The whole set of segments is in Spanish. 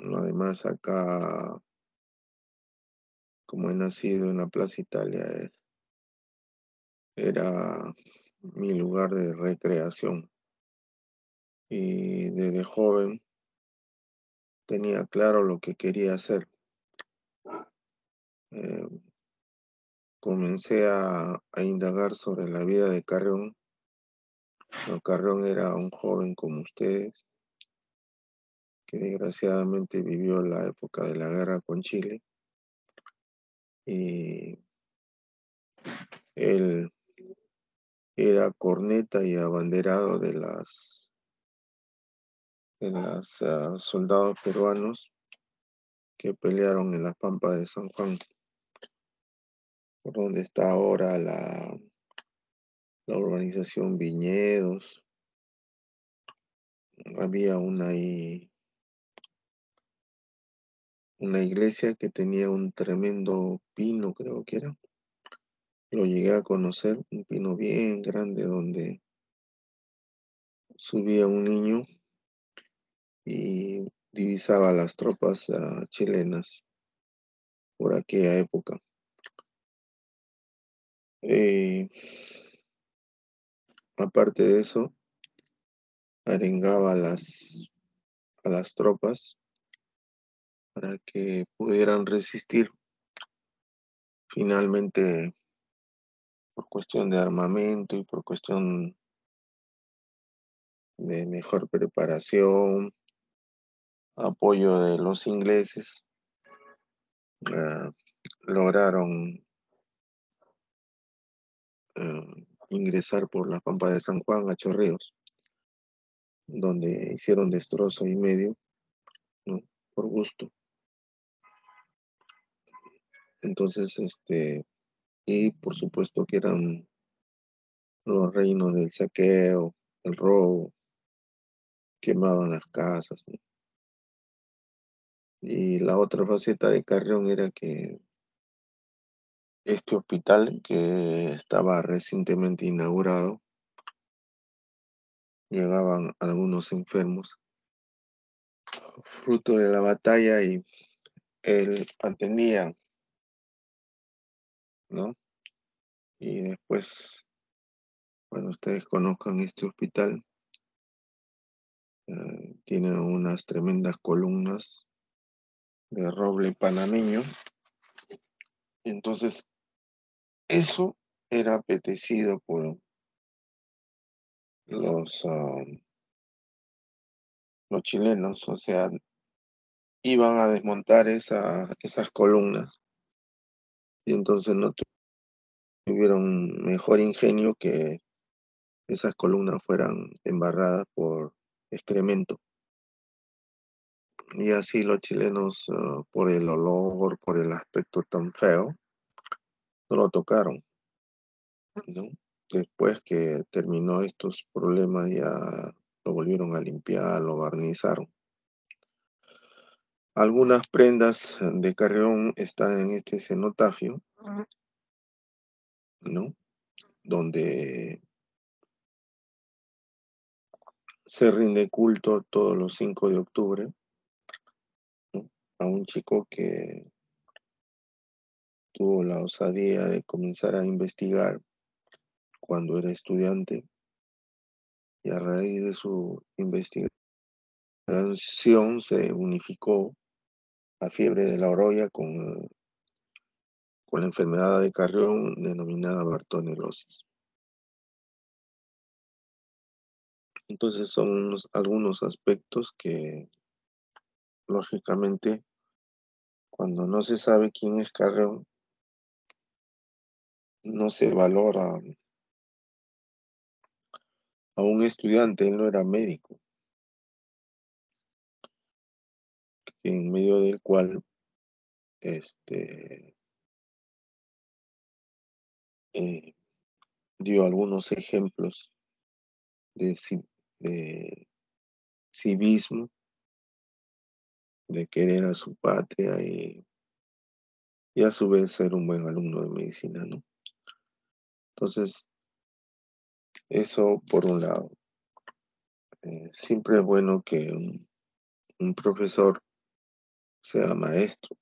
Además, acá, como he nacido en la Plaza Italia, era mi lugar de recreación. Y desde joven tenía claro lo que quería hacer. Eh, Comencé a indagar sobre la vida de Carrión. Bueno, Carrión era un joven como ustedes, que desgraciadamente vivió la época de la guerra con Chile. Y él era corneta y abanderado de las soldados peruanos que pelearon en las Pampas de San Juan, por donde está ahora la urbanización Viñedos. Había una iglesia que tenía un tremendo pino, creo que era. Lo llegué a conocer, un pino bien grande donde subía un niño y divisaba las tropas chilenas por aquella época. Eh, Aparte de eso, arengaba a las tropas para que pudieran resistir. Finalmente, por cuestión de armamento y por cuestión de mejor preparación, apoyo de los ingleses, ah, lograron ingresar por la Pampa de San Juan a Chorrillos, donde hicieron destrozo y medio, ¿no? Por gusto. Entonces, y por supuesto que eran los reinos del saqueo, el robo, quemaban las casas, ¿no? Y la otra faceta de Carrión era que este hospital, que estaba recientemente inaugurado, llegaban algunos enfermos fruto de la batalla y él atendía, ¿no? Y después, cuando ustedes conozcan este hospital, tiene unas tremendas columnas de roble panameño. Y entonces, eso era apetecido por los chilenos, o sea, iban a desmontar esas columnas y entonces no tuvieron mejor ingenio que esas columnas fueran embarradas por excremento. Y así los chilenos, por el olor, por el aspecto tan feo, no lo tocaron, ¿no? Después que terminó estos problemas ya lo volvieron a limpiar, lo barnizaron. Algunas prendas de Carrión están en este cenotafio, ¿no? Donde se rinde culto todos los 5 de octubre, ¿no? A un chico que tuvo la osadía de comenzar a investigar cuando era estudiante y a raíz de su investigación se unificó la fiebre de la orolla con la enfermedad de Carrión denominada bartonelosis. Entonces son algunos aspectos que, lógicamente, cuando no se sabe quién es Carrión, no se valora a un estudiante. Él no era médico, en medio del cual este, eh, dio algunos ejemplos de civismo, de querer a su patria y a su vez ser un buen alumno de medicina, ¿no? Entonces, eso por un lado. Siempre es bueno que un profesor sea maestro.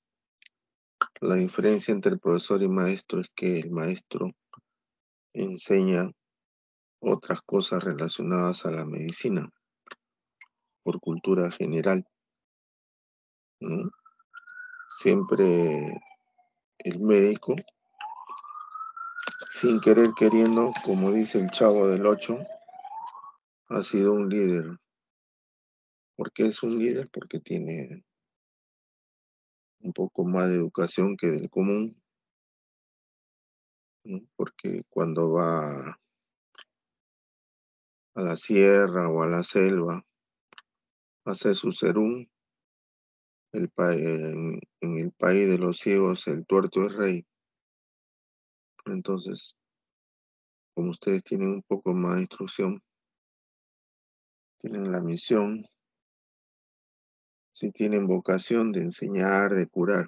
La diferencia entre profesor y maestro es que el maestro enseña otras cosas relacionadas a la medicina por cultura general, ¿no? Siempre el médico, sin querer queriendo, como dice el Chavo del Ocho, ha sido un líder. ¿Por qué es un líder? Porque tiene un poco más de educación que del común, ¿no? Porque cuando va a la sierra o a la selva a hacer su serum, en el país de los ciegos el tuerto es rey. Entonces, como ustedes tienen un poco más de instrucción, tienen la misión, si tienen vocación de enseñar, de curar.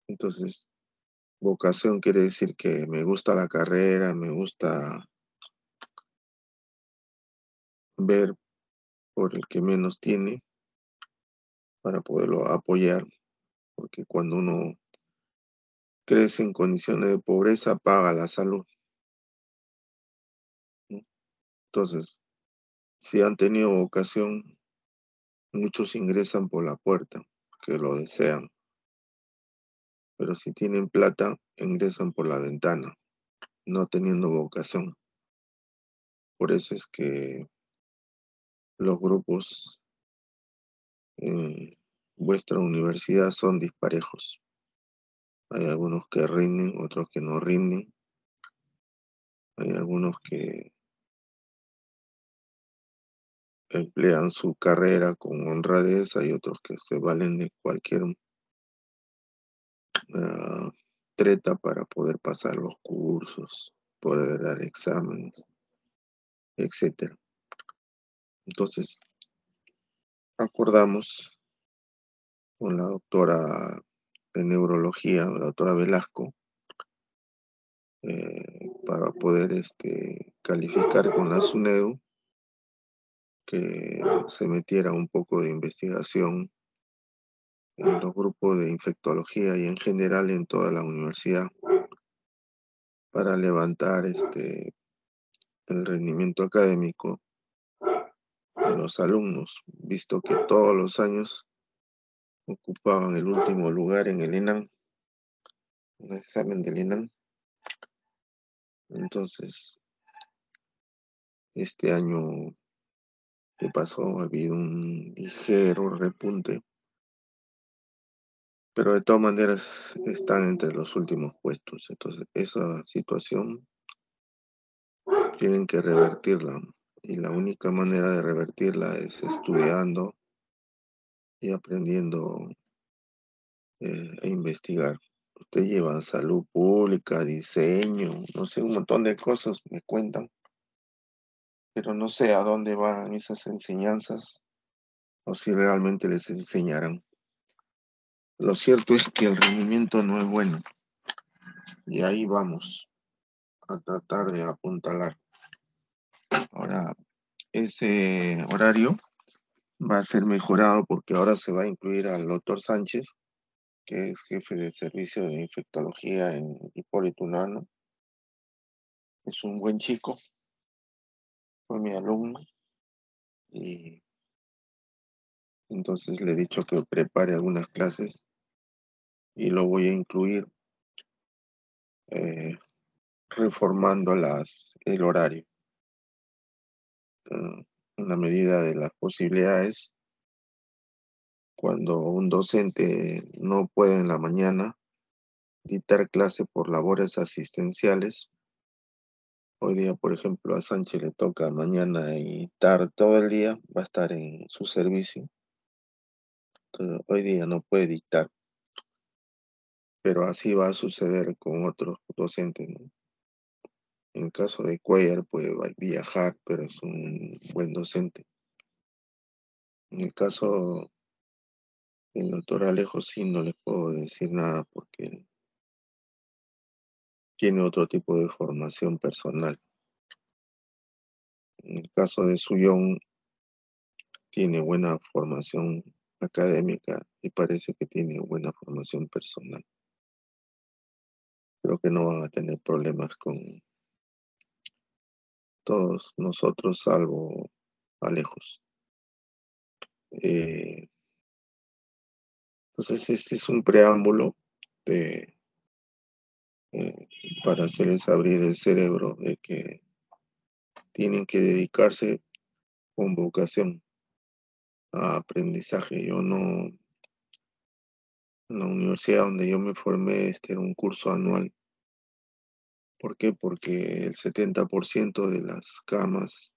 Entonces, vocación quiere decir que me gusta la carrera, me gusta ver por el que menos tiene para poderlo apoyar, porque cuando uno crece en condiciones de pobreza, paga la salud, ¿no? Entonces, si han tenido vocación, muchos ingresan por la puerta, que lo desean, pero si tienen plata, ingresan por la ventana, no teniendo vocación. Por eso es que los grupos en vuestra universidad son disparejos. Hay algunos que rinden, otros que no rinden. Hay algunos que emplean su carrera con honradez, hay otros que se valen de cualquier ah, treta para poder pasar los cursos, poder dar exámenes, etcétera. Entonces, acordamos con la doctora de neurología, la doctora Velasco, para poder calificar con la SUNEDU, que se metiera un poco de investigación en los grupos de infectología y en general en toda la universidad para levantar el rendimiento académico de los alumnos, visto que todos los años ocupaban el último lugar en el ENAM, en el examen del ENAM. Entonces, este año que pasó ha habido un ligero repunte, pero de todas maneras están entre los últimos puestos. Entonces, esa situación tienen que revertirla. Y la única manera de revertirla es estudiando y aprendiendo e investigar. Ustedes llevan salud pública, diseño, no sé, un montón de cosas me cuentan, pero no sé a dónde van esas enseñanzas o si realmente les enseñarán. Lo cierto es que el rendimiento no es bueno y ahí vamos a tratar de apuntalar. Ahora, ese horario va a ser mejorado porque ahora se va a incluir al doctor Sánchez, que es jefe de servicio de infectología en Hipólito Unanue. Es un buen chico, fue mi alumno y entonces le he dicho que prepare algunas clases y lo voy a incluir eh, reformando el horario. En la medida de las posibilidades, cuando un docente no puede en la mañana dictar clase por labores asistenciales, hoy día, por ejemplo, a Sánchez le toca mañana y tarde todo el día, va a estar en su servicio. Entonces, hoy día no puede dictar, pero así va a suceder con otros docentes, ¿no? En el caso de Cuellar puede viajar, pero es un buen docente. En el caso del doctor Alejo sí no les puedo decir nada porque él tiene otro tipo de formación personal. En el caso de Suyón tiene buena formación académica y parece que tiene buena formación personal. Creo que no van a tener problemas con todos nosotros, salvo Alejos. Eh, entonces, este es un preámbulo de, eh, para hacerles abrir el cerebro de que tienen que dedicarse con vocación a aprendizaje. Yo no, en la universidad donde yo me formé, este era un curso anual. ¿Por qué? Porque el 70% de las camas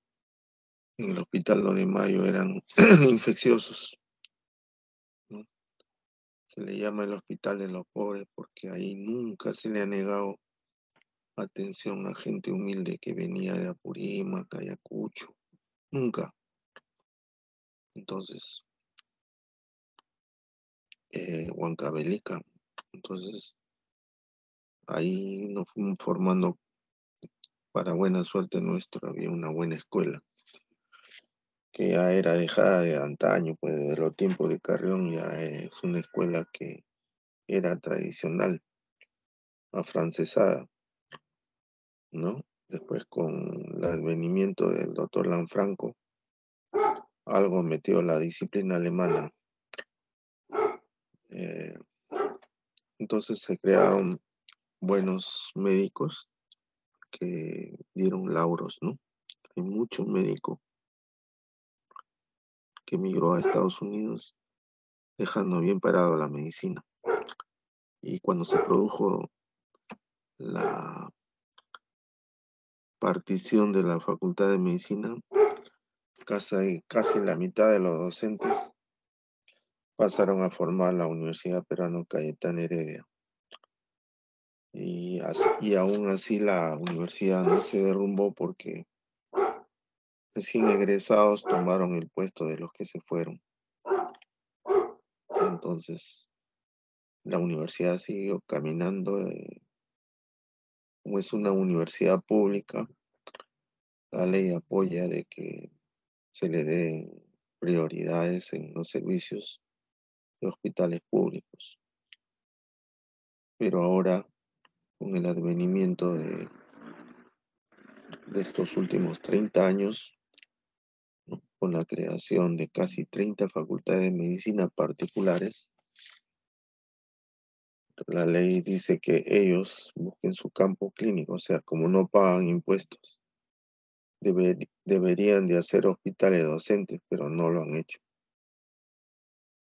en el Hospital 2 de Mayo eran infecciosos, ¿no? Se le llama el Hospital de los Pobres porque ahí nunca se le ha negado atención a gente humilde que venía de Apurímac, Ayacucho, nunca. Entonces, Huancavelica. Entonces, ahí nos fuimos formando, para buena suerte nuestra, había una buena escuela, que ya era dejada de antaño, pues desde los tiempos de Carrión ya es una escuela que era tradicional, afrancesada, ¿no? Después con el advenimiento del doctor Lanfranco, algo metió la disciplina alemana. Eh, entonces se crearon buenos médicos que dieron lauros, ¿no? Hay mucho médico que emigró a Estados Unidos dejando bien parado la medicina. Y cuando se produjo la partición de la Facultad de Medicina, casi la mitad de los docentes pasaron a formar la Universidad Peruano Cayetano Heredia. Y aún así la universidad no se derrumbó porque recién egresados tomaron el puesto de los que se fueron. Entonces, la universidad siguió caminando. Como es una universidad pública, la ley apoya de que se le den prioridades en los servicios de hospitales públicos. Pero ahora, con el advenimiento de estos últimos 30 años, ¿no? Con la creación de casi 30 facultades de medicina particulares, la ley dice que ellos busquen su campo clínico, o sea, como no pagan impuestos, deberían de hacer hospitales docentes, pero no lo han hecho.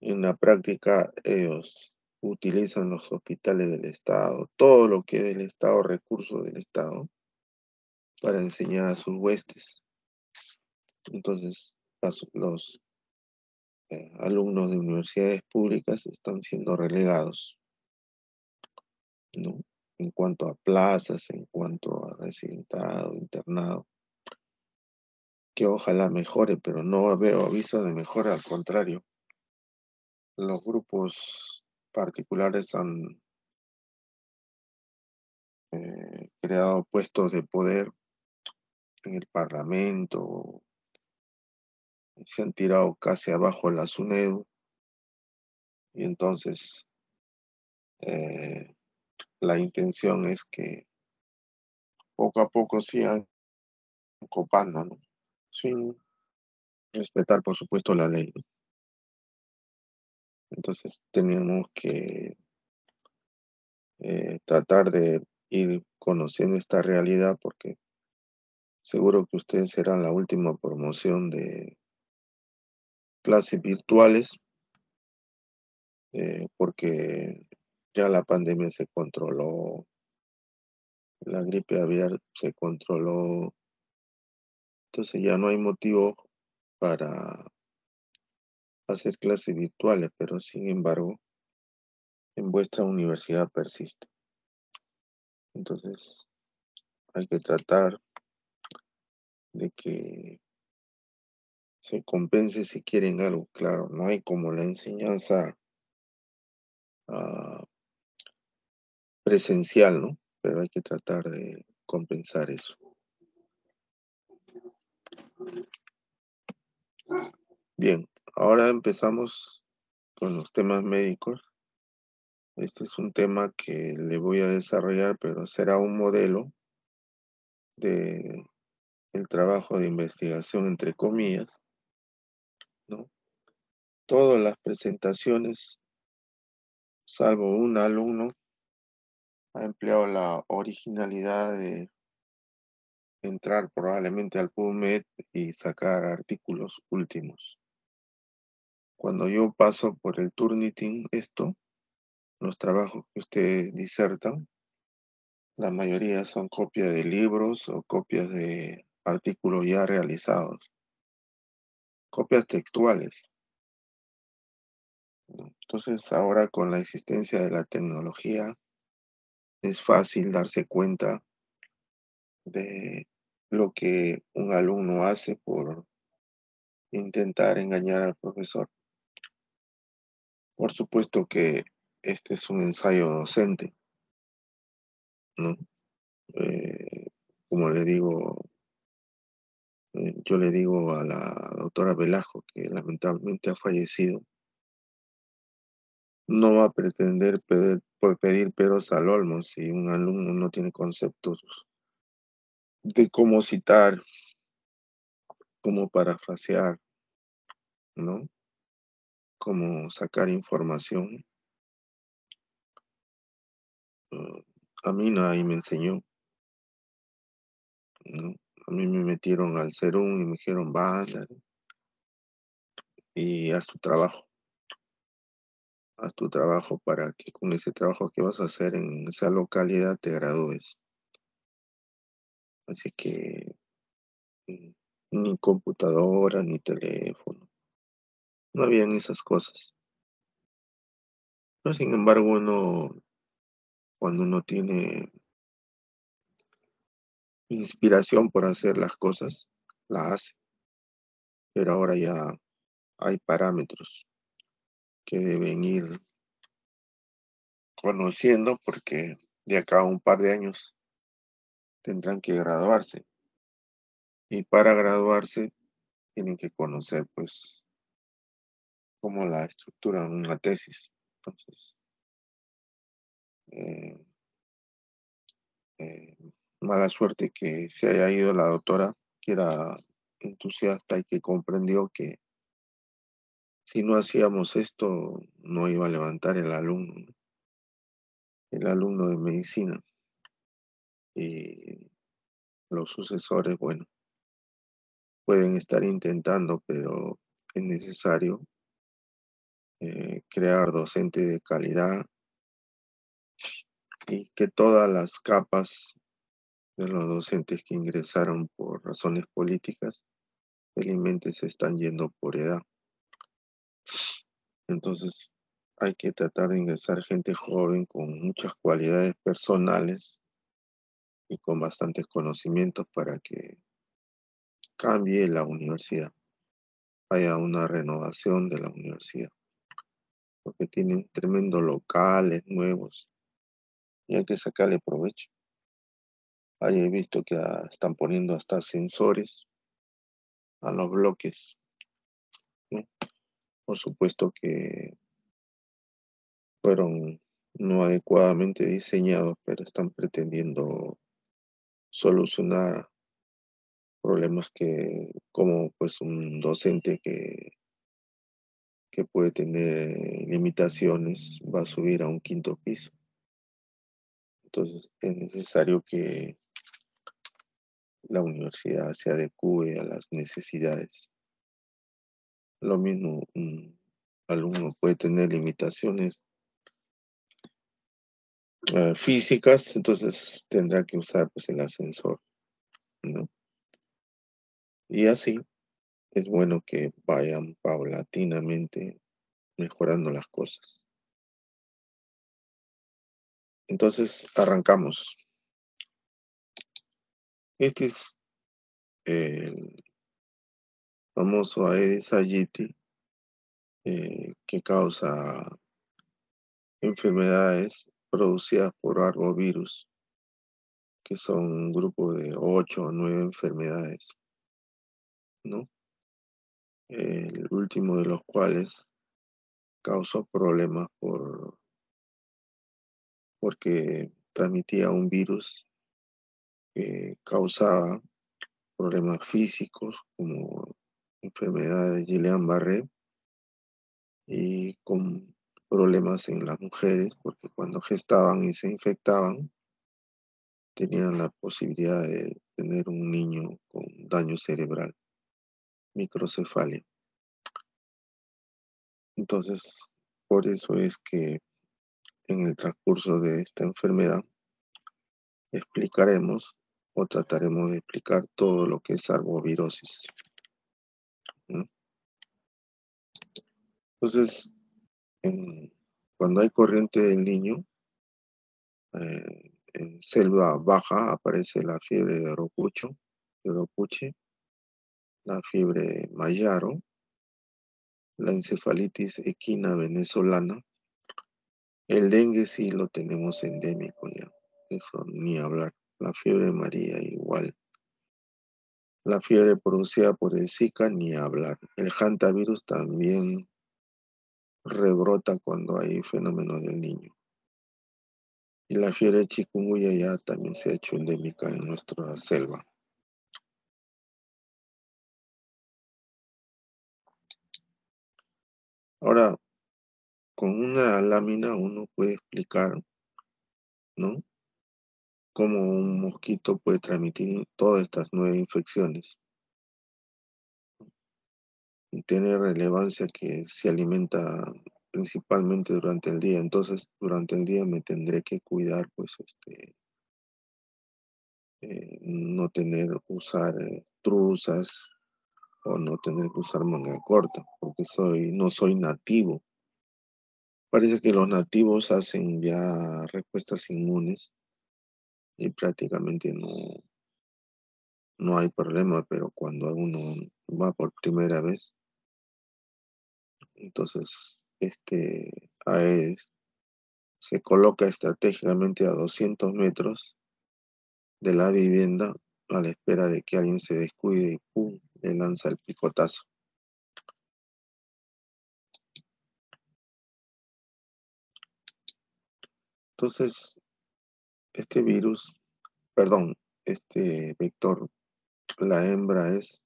En la práctica, ellos utilizan los hospitales del Estado, todo lo que es del Estado, recursos del Estado, para enseñar a sus huestes. Entonces, los alumnos de universidades públicas están siendo relegados, ¿no? En cuanto a plazas, en cuanto a residentado, internado, que ojalá mejore, pero no veo aviso de mejora, al contrario. Los grupos particulares han creado puestos de poder en el Parlamento, se han tirado casi abajo la SUNEDU, y entonces eh, la intención es que poco a poco sigan copando, ¿no? Sin respetar, por supuesto, la ley, ¿no? Entonces tenemos que tratar de ir conociendo esta realidad porque seguro que ustedes serán la última promoción de clases virtuales, porque ya la pandemia se controló, la gripe aviar se controló, entonces ya no hay motivo para hacer clases virtuales, pero sin embargo, en vuestra universidad persiste. Entonces, hay que tratar de que se compense si quieren algo, claro, no hay como la enseñanza ah, presencial, ¿no? Pero hay que tratar de compensar eso. Bien, ahora empezamos con los temas médicos. Este es un tema que le voy a desarrollar, pero será un modelo de el trabajo de investigación, entre comillas, ¿no? Todas las presentaciones, salvo un alumno, ha empleado la originalidad de entrar probablemente al PubMed y sacar artículos últimos. Cuando yo paso por el Turnitin, los trabajos que ustedes disertan, la mayoría son copias de libros o copias de artículos ya realizados, copias textuales, ¿no? Entonces, ahora con la existencia de la tecnología, es fácil darse cuenta de lo que un alumno hace por intentar engañar al profesor. Por supuesto que este es un ensayo docente, ¿no? Eh, como le digo, yo le digo a la doctora Velasco, que lamentablemente ha fallecido, no va a pretender pedir peros al olmo si un alumno no tiene conceptos de cómo citar, cómo parafrasear, ¿no? Cómo sacar información. A mí nadie me enseñó, ¿no? A mí me metieron al Serum y me dijeron, vaya, y haz tu trabajo para que con ese trabajo que vas a hacer en esa localidad te gradúes. Así que mm, ni computadora, ni teléfono, no habían esas cosas. Pero sin embargo, cuando uno tiene inspiración por hacer las cosas, la hace. Pero ahora ya hay parámetros que deben ir conociendo porque de acá a un par de años tendrán que graduarse. Y para graduarse tienen que conocer, pues, cómo la estructuran una tesis. Entonces, eh, eh, mala suerte que se haya ido la doctora, que era entusiasta y que comprendió que si no hacíamos esto, no iba a levantar el alumno, ¿no? El alumno de medicina. Y los sucesores, bueno, pueden estar intentando, pero es necesario crear docentes de calidad y que todas las capas de los docentes que ingresaron por razones políticas, felizmente se están yendo por edad. Entonces, hay que tratar de ingresar gente joven con muchas cualidades personales y con bastantes conocimientos para que cambie la universidad, haya una renovación de la universidad, porque tienen tremendos locales nuevos y hay que sacarle provecho. Ahí he visto que están poniendo hasta sensores a los bloques, ¿no? Por supuesto que fueron no adecuadamente diseñados, pero están pretendiendo solucionar problemas que, como pues un docente que puede tener limitaciones, va a subir a un quinto piso. Entonces es necesario que la universidad se adecue a las necesidades. Lo mismo, un alumno puede tener limitaciones físicas, entonces tendrá que usar pues el ascensor, ¿no? Y así es bueno que vayan paulatinamente mejorando las cosas. Entonces arrancamos. Este es el famoso Aedes aegypti, que causa enfermedades producidas por arbovirus, que son un grupo de 8 o 9 enfermedades, ¿no? El último de los cuales causó problemas porque transmitía un virus que causaba problemas físicos como enfermedad de Guillain-Barré y con problemas en las mujeres, porque cuando gestaban y se infectaban, tenían la posibilidad de tener un niño con daño cerebral, microcefalia. Entonces, por eso es que en el transcurso de esta enfermedad explicaremos o trataremos de explicar todo lo que es arbovirosis, ¿no? Entonces, cuando hay corriente del niño, en selva baja aparece la fiebre de Oropuche, la fiebre de Mayaro, la encefalitis equina venezolana. El dengue sí lo tenemos endémico ya, eso ni hablar. La fiebre María igual. La fiebre producida por el Zika ni hablar. El hantavirus también rebrota cuando hay fenómeno del niño. Y la fiebre chikungunya ya también se ha hecho endémica en nuestra selva. Ahora, con una lámina uno puede explicar, ¿no? Cómo un mosquito puede transmitir todas estas 9 infecciones. Y tiene relevancia que se alimenta principalmente durante el día. Entonces, durante el día me tendré que cuidar, pues, no usar truzas o no tener que usar manga corta, porque no soy nativo. Parece que los nativos hacen ya respuestas inmunes y prácticamente no hay problema, pero cuando uno va por primera vez, entonces Aedes se coloca estratégicamente a 200 metros de la vivienda a la espera de que alguien se descuide y ¡pum!, le lanza el picotazo. Entonces, este virus, perdón, este vector, la hembra es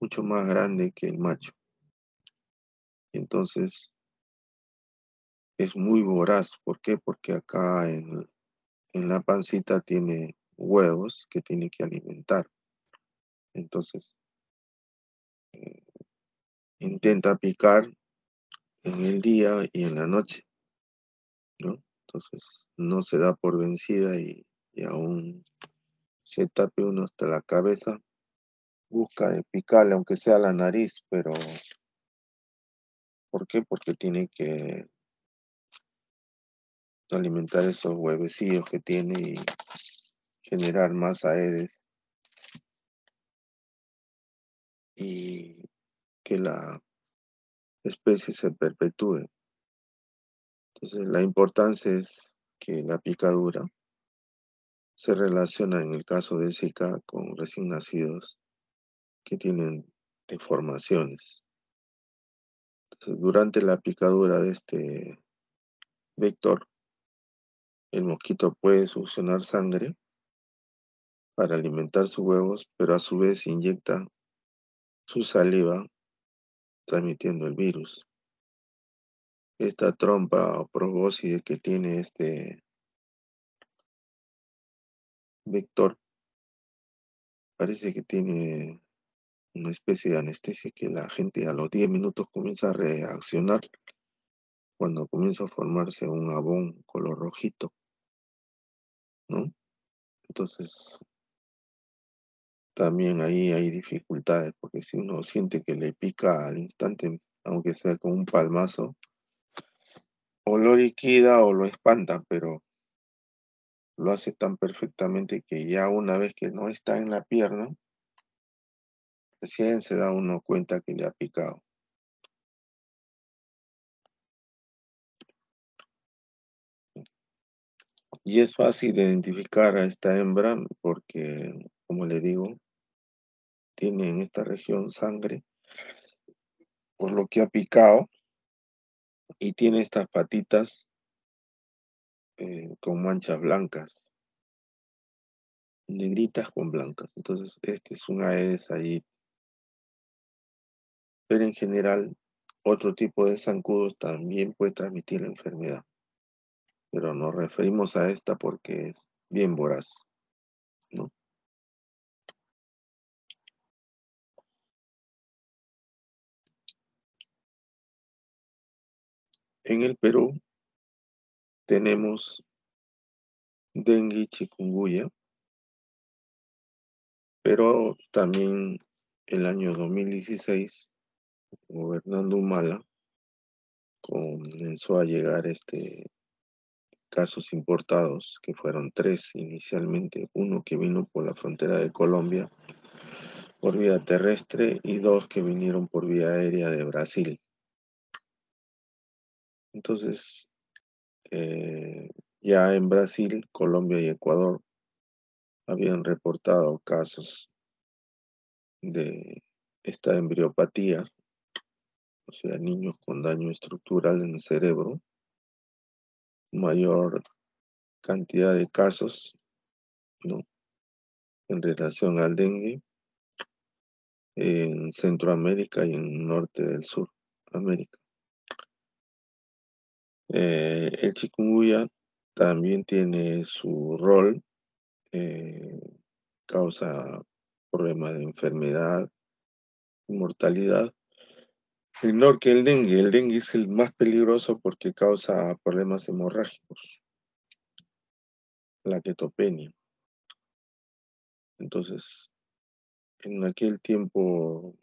mucho más grande que el macho. Entonces, es muy voraz. ¿Por qué? Porque acá en la pancita tiene huevos que tiene que alimentar. Entonces, intenta picar en el día y en la noche, ¿no? Entonces, no se da por vencida y aún se tape uno hasta la cabeza, busca de picarle, aunque sea la nariz, pero ¿por qué? Porque tiene que alimentar esos huevecillos que tiene y generar más aedes y que la especie se perpetúe. Entonces, la importancia es que la picadura se relaciona en el caso de Zika con recién nacidos que tienen deformaciones. Entonces, durante la picadura de este vector, el mosquito puede succionar sangre para alimentar sus huevos, pero a su vez inyecta su saliva transmitiendo el virus. Esta trompa o probóscide que tiene este vector parece que tiene una especie de anestesia que la gente a los 10 minutos comienza a reaccionar cuando comienza a formarse un abón color rojito, ¿no? Entonces, también ahí hay dificultades, porque si uno siente que le pica al instante, aunque sea con un palmazo, o lo liquida o lo espanta, pero lo hace tan perfectamente que ya una vez que no está en la pierna, recién se da uno cuenta que le ha picado. Y es fácil identificar a esta hembra porque, como le digo, tiene en esta región sangre, por lo que ha picado, y tiene estas patitas con manchas blancas, negritas con blancas. Entonces, este es un Aedes aegypti. Pero en general, otro tipo de zancudos también puede transmitir la enfermedad, pero nos referimos a esta porque es bien voraz, ¿no? En el Perú tenemos dengue y chikungunya, pero también el año 2016, gobernando Humala, comenzó a llegar casos importados, que fueron tres inicialmente, uno que vino por la frontera de Colombia por vía terrestre y dos que vinieron por vía aérea de Brasil. Entonces, ya en Brasil, Colombia y Ecuador habían reportado casos de esta embriopatía, o sea, niños con daño estructural en el cerebro, mayor cantidad de casos, ¿no? En relación al dengue en Centroamérica y en norte del sur América. El chikungunya también tiene su rol, eh, causa problemas de enfermedad, mortalidad, menor que el dengue. El dengue es el más peligroso porque causa problemas hemorrágicos, plaquetopenia. Entonces, en aquel tiempo,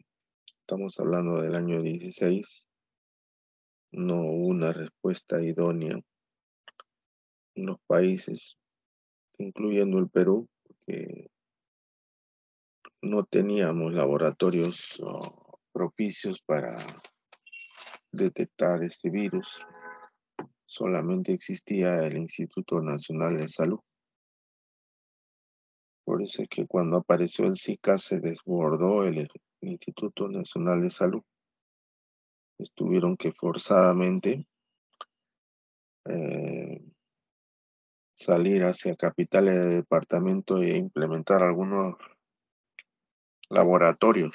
estamos hablando del año 16, no hubo una respuesta idónea en los países, incluyendo el Perú, porque no teníamos laboratorios propicios para detectar este virus. Solamente existía el Instituto Nacional de Salud. Por eso es que cuando apareció el Zika se desbordó el Instituto Nacional de Salud. Pues tuvieron que forzadamente eh, salir hacia capitales de departamento e implementar algunos laboratorios.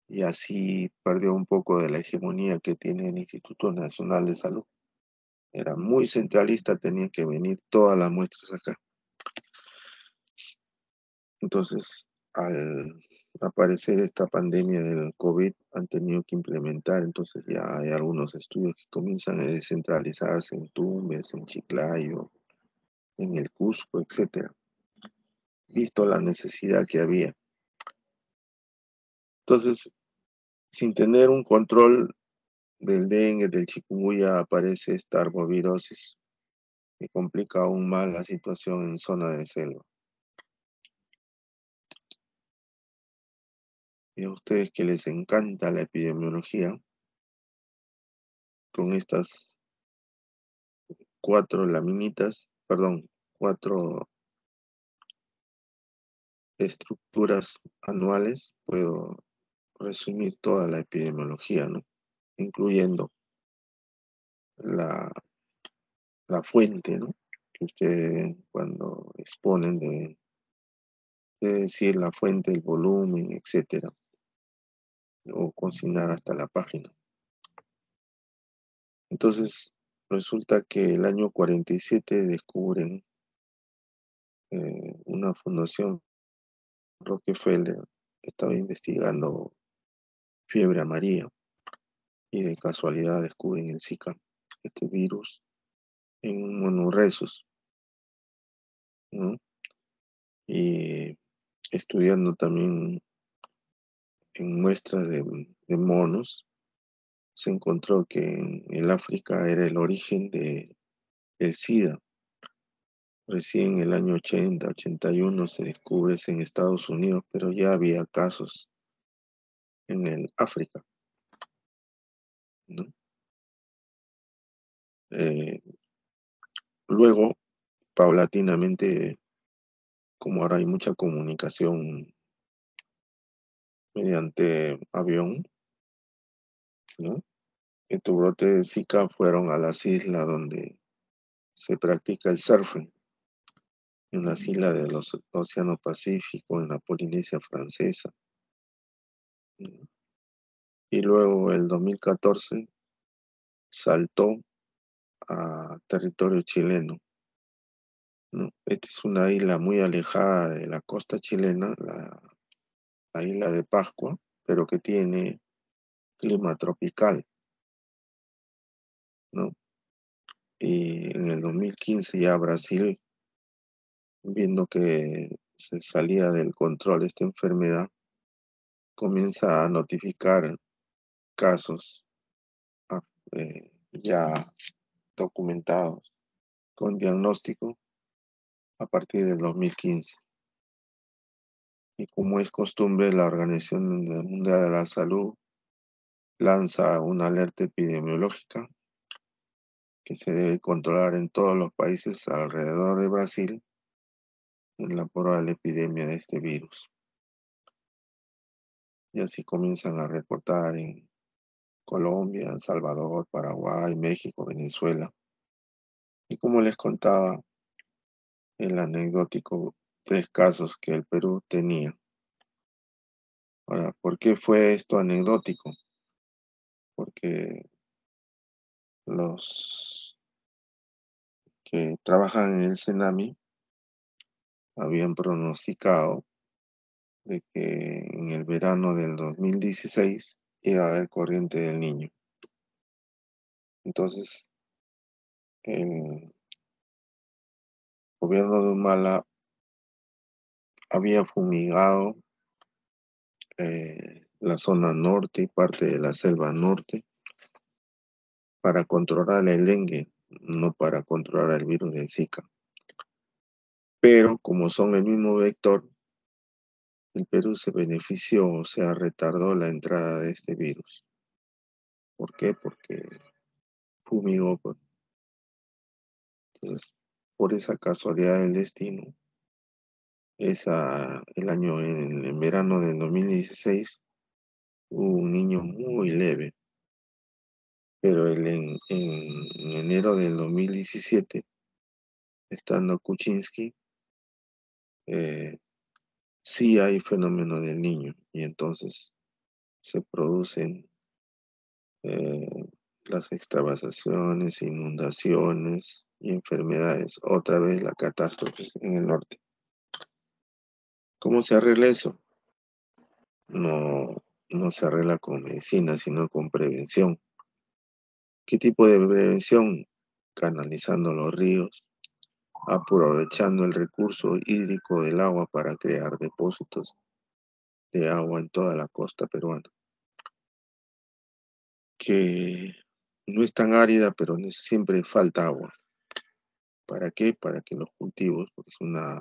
Y así perdió un poco de la hegemonía que tiene el Instituto Nacional de Salud. Era muy centralista, tenían que venir todas las muestras acá. Entonces, al aparecer esta pandemia del COVID, han tenido que implementar, entonces ya hay algunos estudios que comienzan a descentralizarse en Tumbes, en Chiclayo, en el Cusco, etcétera, visto la necesidad que había. Entonces, sin tener un control del dengue, del chikungunya, aparece esta arbovirosis que complica aún más la situación en zona de selva. Y a ustedes que les encanta la epidemiología, con estas cuatro laminitas, perdón, cuatro estructuras anuales, puedo resumir toda la epidemiología, ¿no? Incluyendo la, la fuente, ¿no? Que ustedes cuando exponen de decir la fuente, el volumen, etcétera, o consignar hasta la página. Entonces, resulta que el año 47 descubren una fundación Rockefeller que estaba investigando fiebre amarilla y de casualidad descubren el Zika, este virus, en monorresus, ¿no? Y estudiando también en muestras de monos, se encontró que en el África era el origen del SIDA. Recién en el año 80, 81 se descubre eso en Estados Unidos, pero ya había casos en el África, ¿no? Eh, Luego, paulatinamente, como ahora hay mucha comunicación mediante avión, ¿no? este brote de Zika fueron a las islas donde se practica el surfing, en las islas del Océano Pacífico, en la Polinesia Francesa. ¿No? Y luego el 2014 saltó a territorio chileno, ¿no? Esta es una isla muy alejada de la costa chilena, la isla de Pascua, pero que tiene clima tropical, ¿no? Y en el 2015 ya Brasil, viendo que se salía del control esta enfermedad, comienza a notificar casos ah, ya documentados con diagnóstico a partir del 2015. Y como es costumbre, la Organización Mundial de la Salud lanza una alerta epidemiológica que se debe controlar en todos los países alrededor de Brasil en la probable epidemia de este virus. Y así comienzan a reportar en Colombia, El Salvador, Paraguay, México, Venezuela. Y como les contaba, el anecdótico 3 casos que el Perú tenía. Ahora, ¿por qué fue esto anecdótico? Porque los que trabajan en el CENAMI habían pronosticado de que en el verano del 2016 iba a haber corriente del Niño. Entonces, el gobierno de Humala había fumigado la zona norte y parte de la selva norte para controlar el dengue, no para controlar el virus del Zika. Pero como son el mismo vector, el Perú se benefició, o sea, retardó la entrada de este virus. ¿Por qué? Porque fumigó, pues. Entonces, por esa casualidad del destino, en verano del 2016, hubo un niño muy leve, pero en enero del 2017, estando Kuczynski, eh, sí hay fenómeno del niño y entonces se producen eh, las extravasaciones, inundaciones y enfermedades. Otra vez la catástrofe en el norte. ¿Cómo se arregla eso? No, no se arregla con medicina, sino con prevención. ¿Qué tipo de prevención? Canalizando los ríos, aprovechando el recurso hídrico del agua para crear depósitos de agua en toda la costa peruana, que no es tan árida, pero siempre falta agua. ¿Para qué? Para que los cultivos, porque es una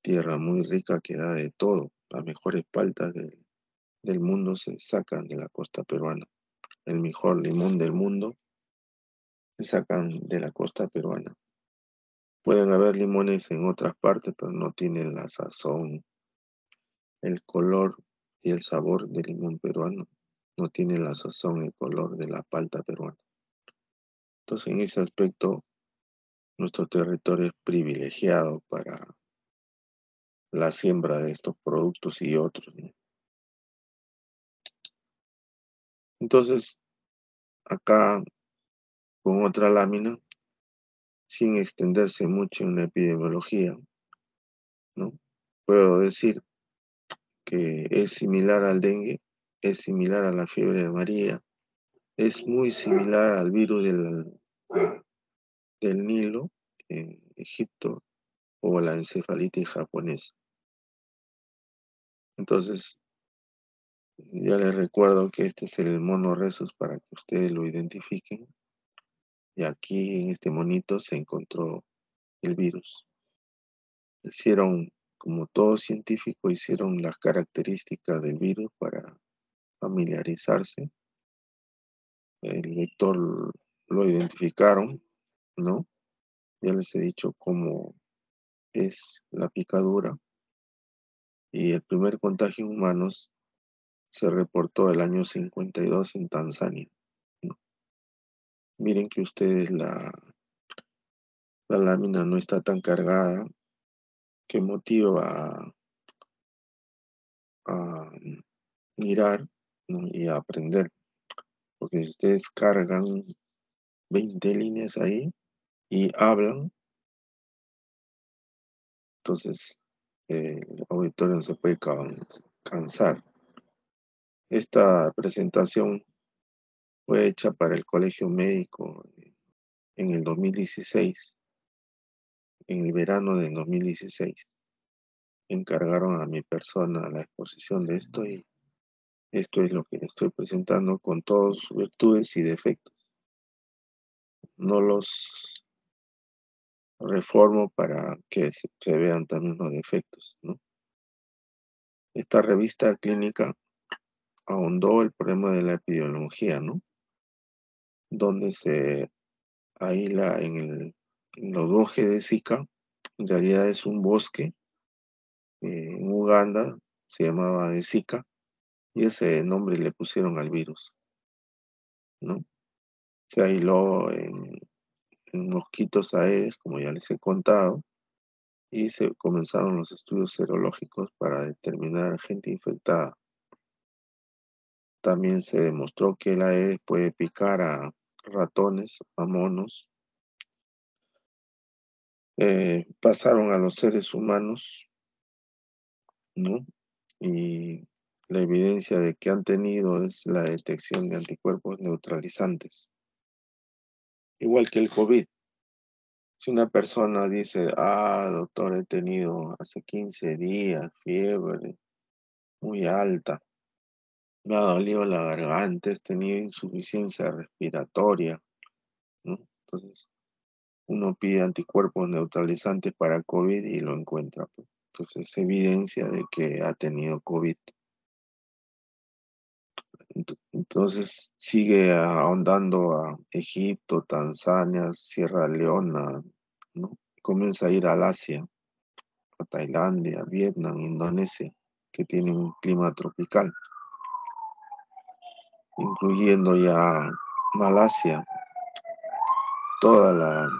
tierra muy rica que da de todo, las mejores paltas del mundo se sacan de la costa peruana, el mejor limón del mundo se sacan de la costa peruana. Pueden haber limones en otras partes, pero no tienen la sazón, el color y el sabor del limón peruano. No tienen la sazón y el color de la palta peruana. Entonces, en ese aspecto, nuestro territorio es privilegiado para la siembra de estos productos y otros, ¿no? Entonces, acá, con otra lámina, sin extenderse mucho en la epidemiología, ¿no? Puedo decir que es similar al dengue, es similar a la fiebre amarilla, es muy similar al virus del Nilo en Egipto o la encefalitis japonesa. Entonces, ya les recuerdo que este es el mono rhesus para que ustedes lo identifiquen. Y aquí en este monito se encontró el virus. Hicieron, como todo científico, hicieron las características del virus para familiarizarse. El vector lo identificaron, ¿no? Ya les he dicho cómo es la picadura. Y el primer contagio en humanos se reportó el año 52 en Tanzania. miren que ustedes la lámina no está tan cargada, que motiva a mirar, ¿no? Y a aprender. Porque si ustedes cargan 20 líneas ahí y hablan, entonces el auditorio no se puede cansar. Esta presentación fue hecha para el Colegio Médico en el 2016, en el verano del 2016. Encargaron a mi persona la exposición de esto y esto es lo que estoy presentando con todas sus virtudes y defectos. No los reformo para que se vean también los defectos, ¿no? Esta revista clínica ahondó el problema de la epidemiología, ¿no? Donde se ahila en los bosques de Zika, en realidad es un bosque en Uganda, se llamaba de Zika, y ese nombre le pusieron al virus, ¿no? Se aisló en mosquitos Aedes, como ya les he contado, y se comenzaron los estudios serológicos para determinar gente infectada. También se demostró que el Aedes puede picar a ratones, a monos. Pasaron a los seres humanos, ¿no? Y la evidencia de que han tenido es la detección de anticuerpos neutralizantes, igual que el COVID. Si una persona dice, doctor, he tenido hace 15 días fiebre muy alta, me ha dolido la garganta, he tenido insuficiencia respiratoria, ¿no? Entonces, uno pide anticuerpos neutralizantes para COVID y lo encuentra, pues. Entonces, es evidencia de que ha tenido COVID. Entonces, sigue ahondando a Egipto, Tanzania, Sierra Leona, ¿no? Comienza a ir al Asia, a Tailandia, Vietnam, Indonesia, que tienen un clima tropical, incluyendo ya Malasia, toda la,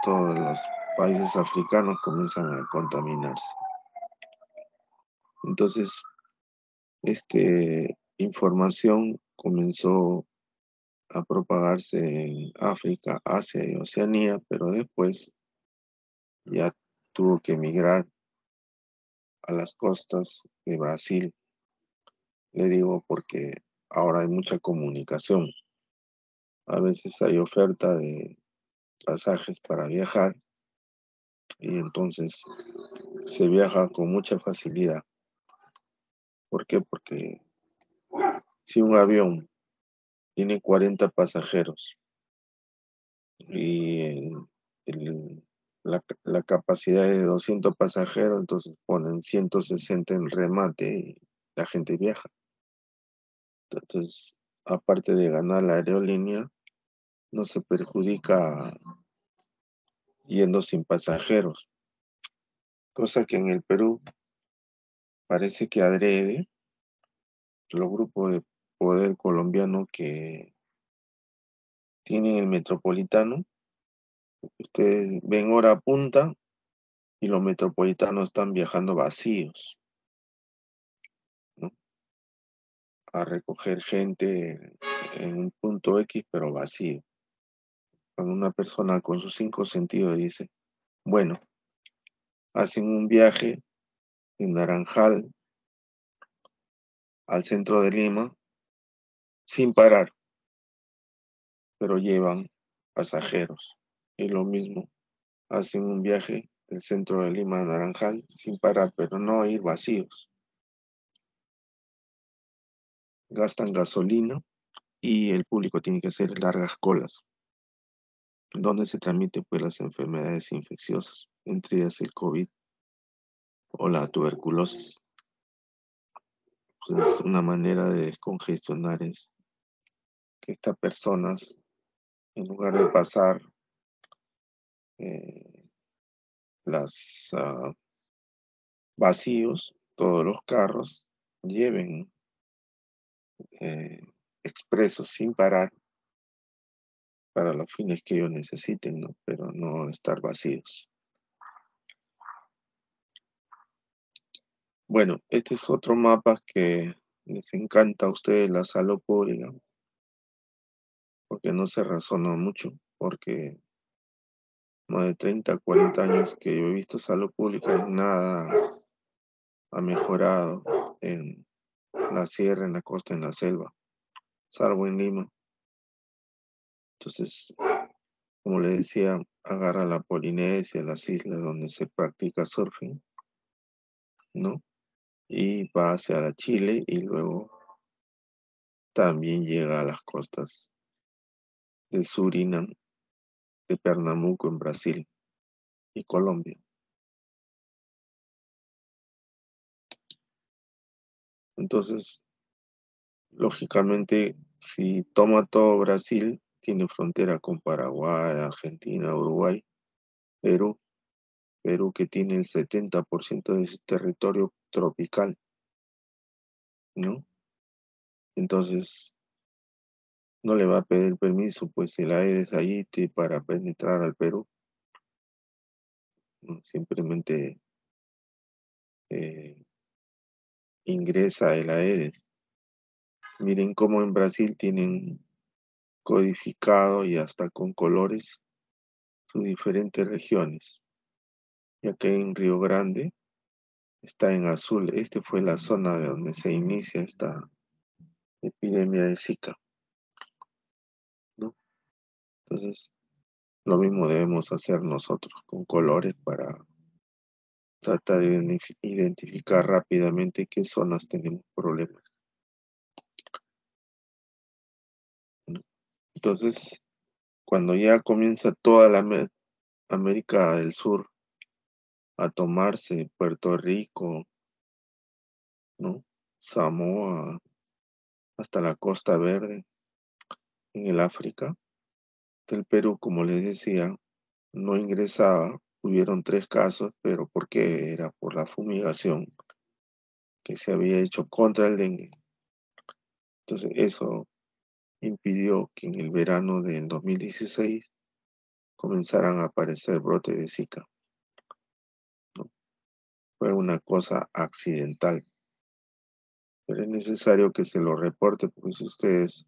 todos los países africanos comienzan a contaminarse. Entonces, esta información comenzó a propagarse en África, Asia y Oceanía, pero después ya tuvo que emigrar a las costas de Brasil. Le digo porque ahora hay mucha comunicación. A veces hay oferta de pasajes para viajar y entonces se viaja con mucha facilidad. ¿Por qué? Porque si un avión tiene 40 pasajeros y la capacidad es de 200 pasajeros, entonces ponen 160 en remate y la gente viaja. Entonces, aparte de ganar la aerolínea, no se perjudica yendo sin pasajeros, cosa que en el Perú parece que adrede los grupos de poder colombiano que tienen el metropolitano. Ustedes ven hora punta y los metropolitanos están viajando vacíos, ¿no? A recoger gente en un punto X, pero vacío. Cuando una persona con sus 5 sentidos dice, bueno, hacen un viaje en Naranjal al centro de Lima sin parar, pero llevan pasajeros. Y lo mismo, hacen un viaje del centro de Lima a Naranjal sin parar, pero no ir vacíos. Gastan gasolina y el público tiene que hacer largas colas, donde se transmiten pues las enfermedades infecciosas, entre ellas el COVID o la tuberculosis. Pues una manera de descongestionar es que estas personas, en lugar de pasar eh, las vacíos, todos los carros lleven expresos sin parar para los fines que ellos necesiten, ¿no? Pero no estar vacíos. Bueno, este es otro mapa que les encanta a ustedes la salud pública, porque no se razona mucho, porque más de 30, 40 años que yo he visto salud pública, en nada ha mejorado en la sierra, en la costa, en la selva, salvo en Lima. Entonces, como le decía, agarra la Polinesia, las islas donde se practica surfing, ¿no? Y va hacia la Chile y luego también llega a las costas de Surinam, de Pernambuco en Brasil y Colombia. Entonces, lógicamente, si toma todo Brasil, tiene frontera con Paraguay, Argentina, Uruguay, Perú, Perú que tiene el 70% de su territorio tropical, ¿no? Entonces, no le va a pedir permiso, pues el Aedes Aegypti para penetrar al Perú, ¿no? Simplemente eh, ingresa el Aedes. Miren cómo en Brasil tienen codificado y hasta con colores sus diferentes regiones, ya que en Río Grande está en azul. Este fue la zona de donde se inicia esta epidemia de Zika, ¿no? Entonces, lo mismo debemos hacer nosotros con colores para tratar de identificar rápidamente qué zonas tenemos problemas, ¿no? Entonces, cuando ya comienza toda la América del Sur a tomarse Puerto Rico, ¿no? Samoa, hasta la Costa Verde, en el África, del Perú, como les decía, no ingresaba. Hubieron 3 casos, pero ¿por qué? Era por la fumigación que se había hecho contra el dengue. Entonces, eso impidió que en el verano del 2016 comenzaran a aparecer brotes de Zika, ¿no? Fue una cosa accidental, pero es necesario que se lo reporte porque si ustedes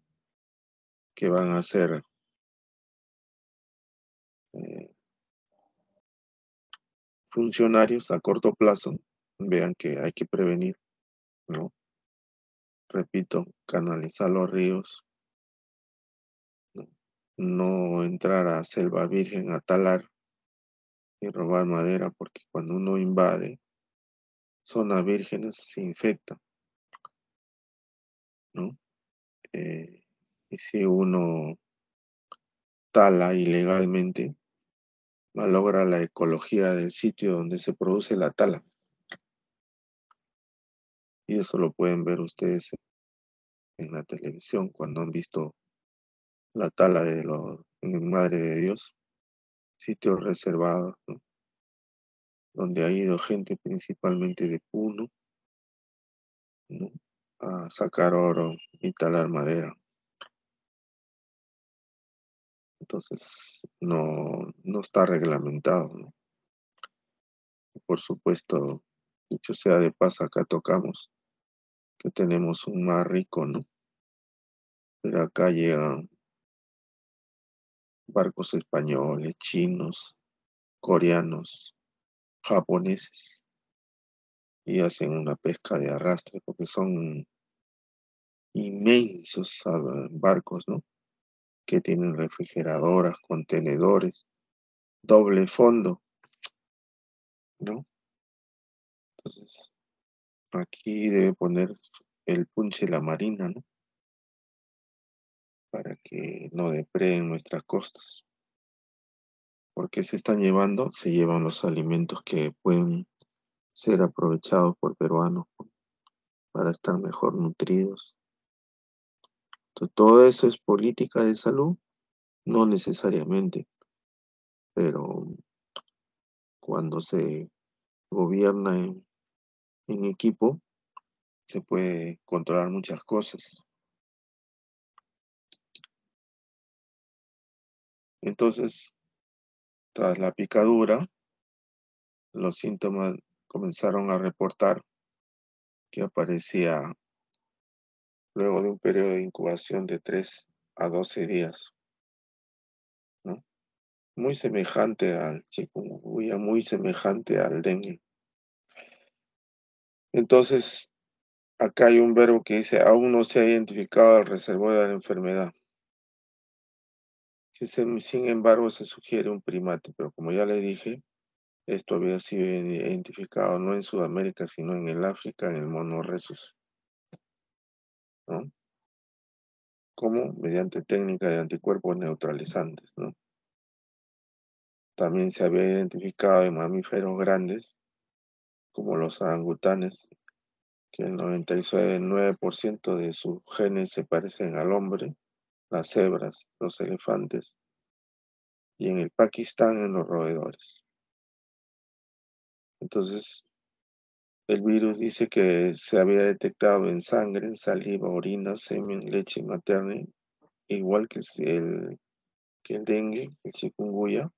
que van a ser eh, funcionarios a corto plazo, vean que hay que prevenir, ¿no? Repito, canalizar los ríos, ¿no? No entrar a selva virgen a talar y robar madera, porque cuando uno invade zonas vírgenes se infecta, ¿no? Y si uno tala ilegalmente, malogra la ecología del sitio donde se produce la tala. Y eso lo pueden ver ustedes en la televisión cuando han visto la tala de los en Madre de Dios, sitios reservados, ¿no? Donde ha ido gente principalmente de Puno, ¿no? A sacar oro y talar madera. Entonces, no está reglamentado, ¿no? Por supuesto, dicho sea de paso, acá tocamos que tenemos un mar rico, ¿no? Pero acá llegan barcos españoles, chinos, coreanos, japoneses y hacen una pesca de arrastre porque son inmensos barcos, ¿no? Que tienen refrigeradoras, contenedores, doble fondo, ¿no? Entonces, aquí debe poner el punche la marina, ¿no? Para que no depreen nuestras costas. Porque se están llevando, se llevan los alimentos que pueden ser aprovechados por peruanos para estar mejor nutridos. Entonces, todo eso es política de salud, no necesariamente, pero cuando se gobierna en equipo, se puede controlar muchas cosas. Entonces, tras la picadura, los síntomas comenzaron a reportar que aparecía luego de un periodo de incubación de 3 a 12 días, ¿no? Muy semejante al chikungunya, muy semejante al dengue. Entonces, acá hay un verbo que dice, aún no se ha identificado el reservorio de la enfermedad. Sin embargo, se sugiere un primate, pero como ya le dije, esto había sido identificado no en Sudamérica, sino en el África, en el mono rhesus, ¿no? Como mediante técnica de anticuerpos neutralizantes, ¿no? También se había identificado en mamíferos grandes, como los orangutanes, que el 99% de sus genes se parecen al hombre, las cebras, los elefantes, y en el Pakistán en los roedores. Entonces, el virus dice que se había detectado en sangre, saliva, orina, semen, leche materna, igual que el dengue, el chikungunya,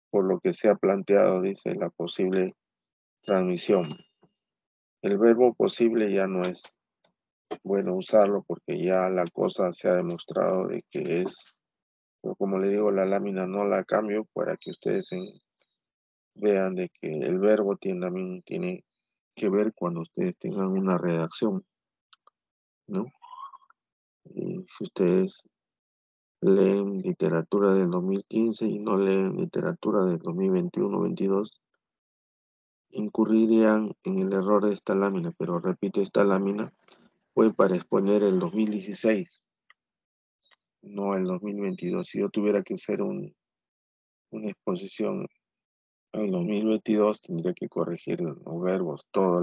por lo que se ha planteado, dice, la posible transmisión. El verbo posible ya no es bueno usarlo porque ya la cosa se ha demostrado de que es, pero como le digo, la lámina no la cambio para que ustedes vean de que el verbo también tiene que ver cuando ustedes tengan una redacción, ¿no? Y si ustedes leen literatura del 2015 y no leen literatura del 2021-22, incurrirían en el error de esta lámina, pero repito, esta lámina fue para exponer el 2016, no el 2022. Si yo tuviera que hacer una exposición en el 2022, tendría que corregir los verbos, todas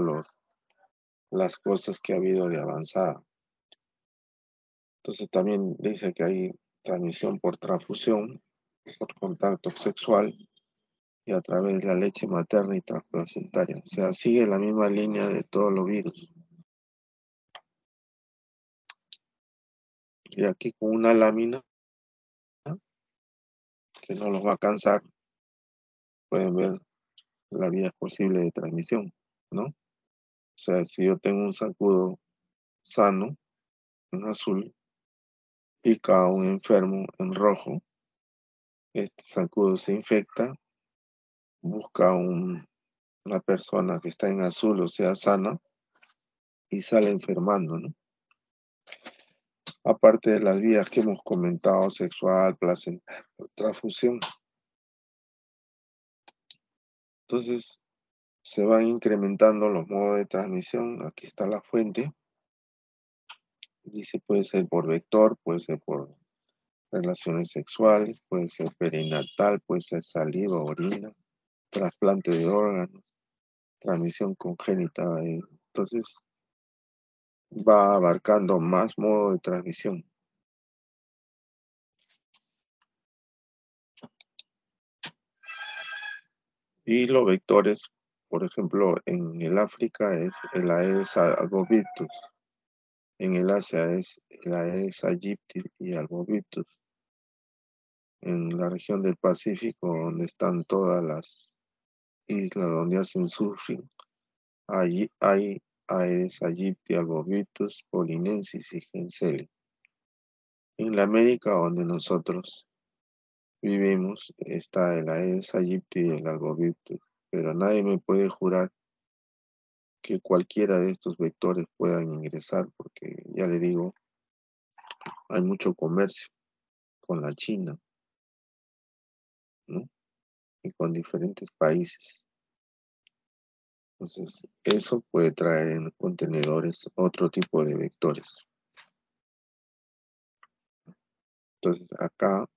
las cosas que ha habido de avanzada. Entonces también dice que hay transmisión por transfusión, por contacto sexual y a través de la leche materna y transplacentaria. O sea, sigue la misma línea de todos los virus. Y aquí con una lámina que no los va a cansar, pueden ver la vía posible de transmisión, ¿no? O sea, si yo tengo un zancudo sano, en azul, pica a un enfermo en rojo, este zancudo se infecta, busca una persona que está en azul, o sea, sana, y sale enfermando, ¿no? Aparte de las vías que hemos comentado, sexual, placenta, transfusión. Entonces, se van incrementando los modos de transmisión. Aquí está la fuente. Dice, puede ser por vector, puede ser por relaciones sexuales, puede ser perinatal, puede ser saliva, orina, trasplante de órganos, transmisión congénita. Entonces, va abarcando más modos de transmisión. Y los vectores, por ejemplo, en el África es el Aedes albopictus, en el Asia es el Aedes aegypti y albopictus, en la región del Pacífico, donde están todas las islas donde hacen surfing, allí hay Aedes aegypti, albopictus, polinensis y genseli. En la América donde nosotros vivimos está el Aedes aegypti y el albopictus, pero nadie me puede jurar que cualquiera de estos vectores puedan ingresar, porque ya le digo, hay mucho comercio con la China, ¿no? Y con diferentes países. Entonces, eso puede traer en contenedores otro tipo de vectores. Entonces, acá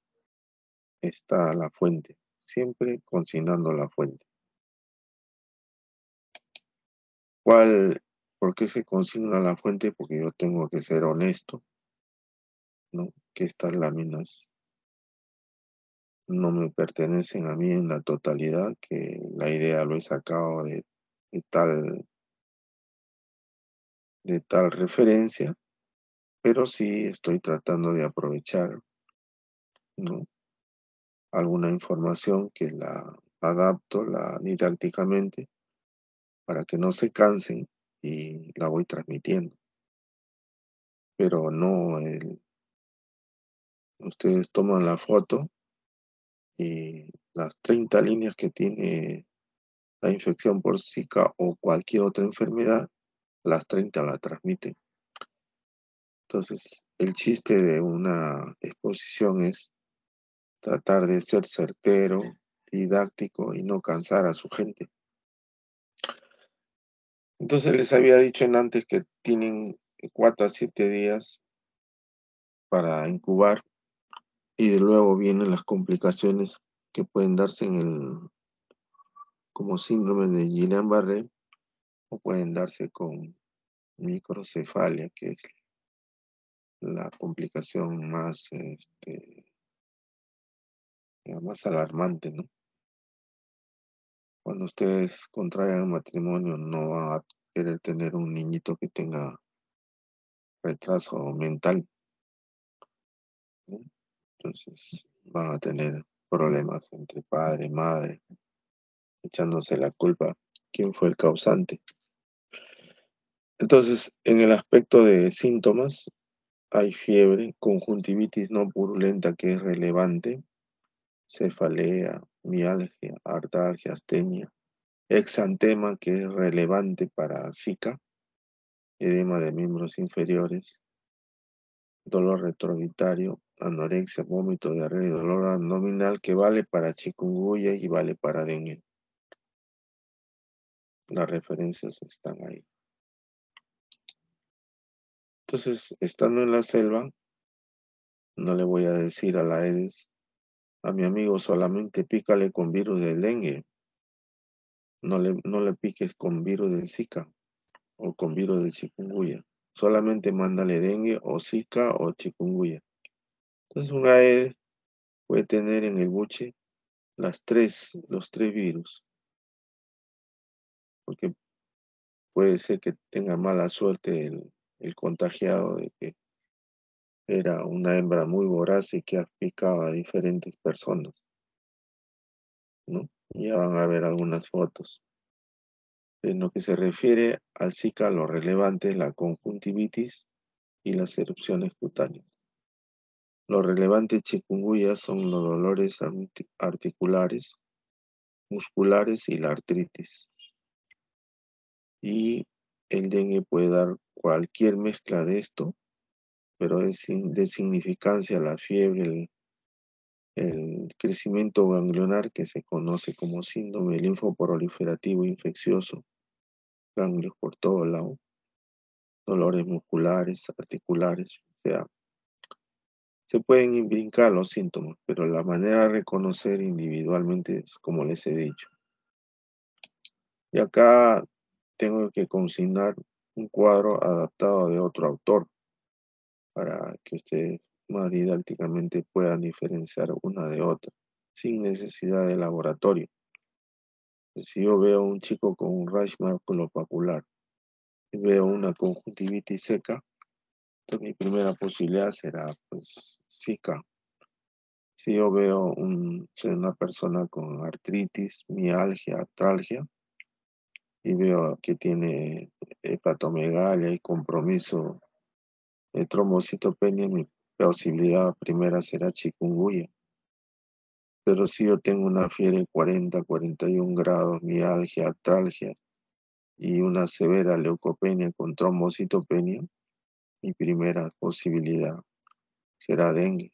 está la fuente, siempre consignando la fuente. ¿Cuál, por qué se consigna la fuente? Porque yo tengo que ser honesto, ¿no? Que estas láminas no me pertenecen a mí en la totalidad, que la idea lo he sacado de tal, de tal referencia, pero sí estoy tratando de aprovechar, ¿no? alguna información que la adapto didácticamente para que no se cansen y la voy transmitiendo. Pero no, ustedes toman la foto y las 30 líneas que tiene la infección por Zika o cualquier otra enfermedad, las 30 la transmiten. Entonces, el chiste de una exposición es tratar de ser certero, didáctico y no cansar a su gente. Entonces les había dicho en antes que tienen 4 a 7 días para incubar y de luego vienen las complicaciones que pueden darse como síndrome de Guillain-Barré o pueden darse con microcefalia, que es la complicación más alarmante, ¿no? Cuando ustedes contraigan matrimonio, no van a querer tener un niñito que tenga retraso mental, ¿no? Entonces van a tener problemas entre padre, madre, echándose la culpa, quién fue el causante. Entonces, en el aspecto de síntomas, hay fiebre, conjuntivitis no purulenta que es relevante, cefalea, mialgia, artralgia, astenia, exantema que es relevante para Zika, edema de miembros inferiores, dolor retroorbital, anorexia, vómito, diarrea y dolor abdominal que vale para chikungunya y vale para dengue. Las referencias están ahí. Entonces, estando en la selva, no le voy a decir a la Aedes, a mi amigo solamente pícale con virus del dengue, no le piques con virus del Zika o con virus del chikungunya. Solamente mándale dengue o Zika o chikungunya. Entonces, un Aedes puede tener en el buche los tres virus, porque puede ser que tenga mala suerte el contagiado de que era una hembra muy voraz y que picaba a diferentes personas, ¿no? Ya van a ver algunas fotos. En lo que se refiere al Zika, lo relevante es la conjuntivitis y las erupciones cutáneas. Lo relevante chikungunya son los dolores articulares, musculares y la artritis. Y el dengue puede dar cualquier mezcla de esto, pero es de significancia la fiebre, el crecimiento ganglionar que se conoce como síndrome linfoproliferativo infeccioso, ganglios por todo lado, dolores musculares, articulares, o sea, se pueden brincar los síntomas, pero la manera de reconocer individualmente es como les he dicho. Y acá tengo que consignar un cuadro adaptado de otro autor para que ustedes más didácticamente puedan diferenciar una de otra, sin necesidad de laboratorio. Si yo veo a un chico con un rash maculopapular y veo una conjuntivitis seca, entonces mi primera posibilidad será pues Zika. Si yo veo una persona con artritis, mialgia, artralgia, y veo que tiene hepatomegalia y compromiso de trombocitopenia, mi posibilidad primera será chikungunya. Pero si yo tengo una fiebre 40, 41 grados, mialgia, artralgia y una severa leucopenia con trombocitopenia, mi primera posibilidad será dengue.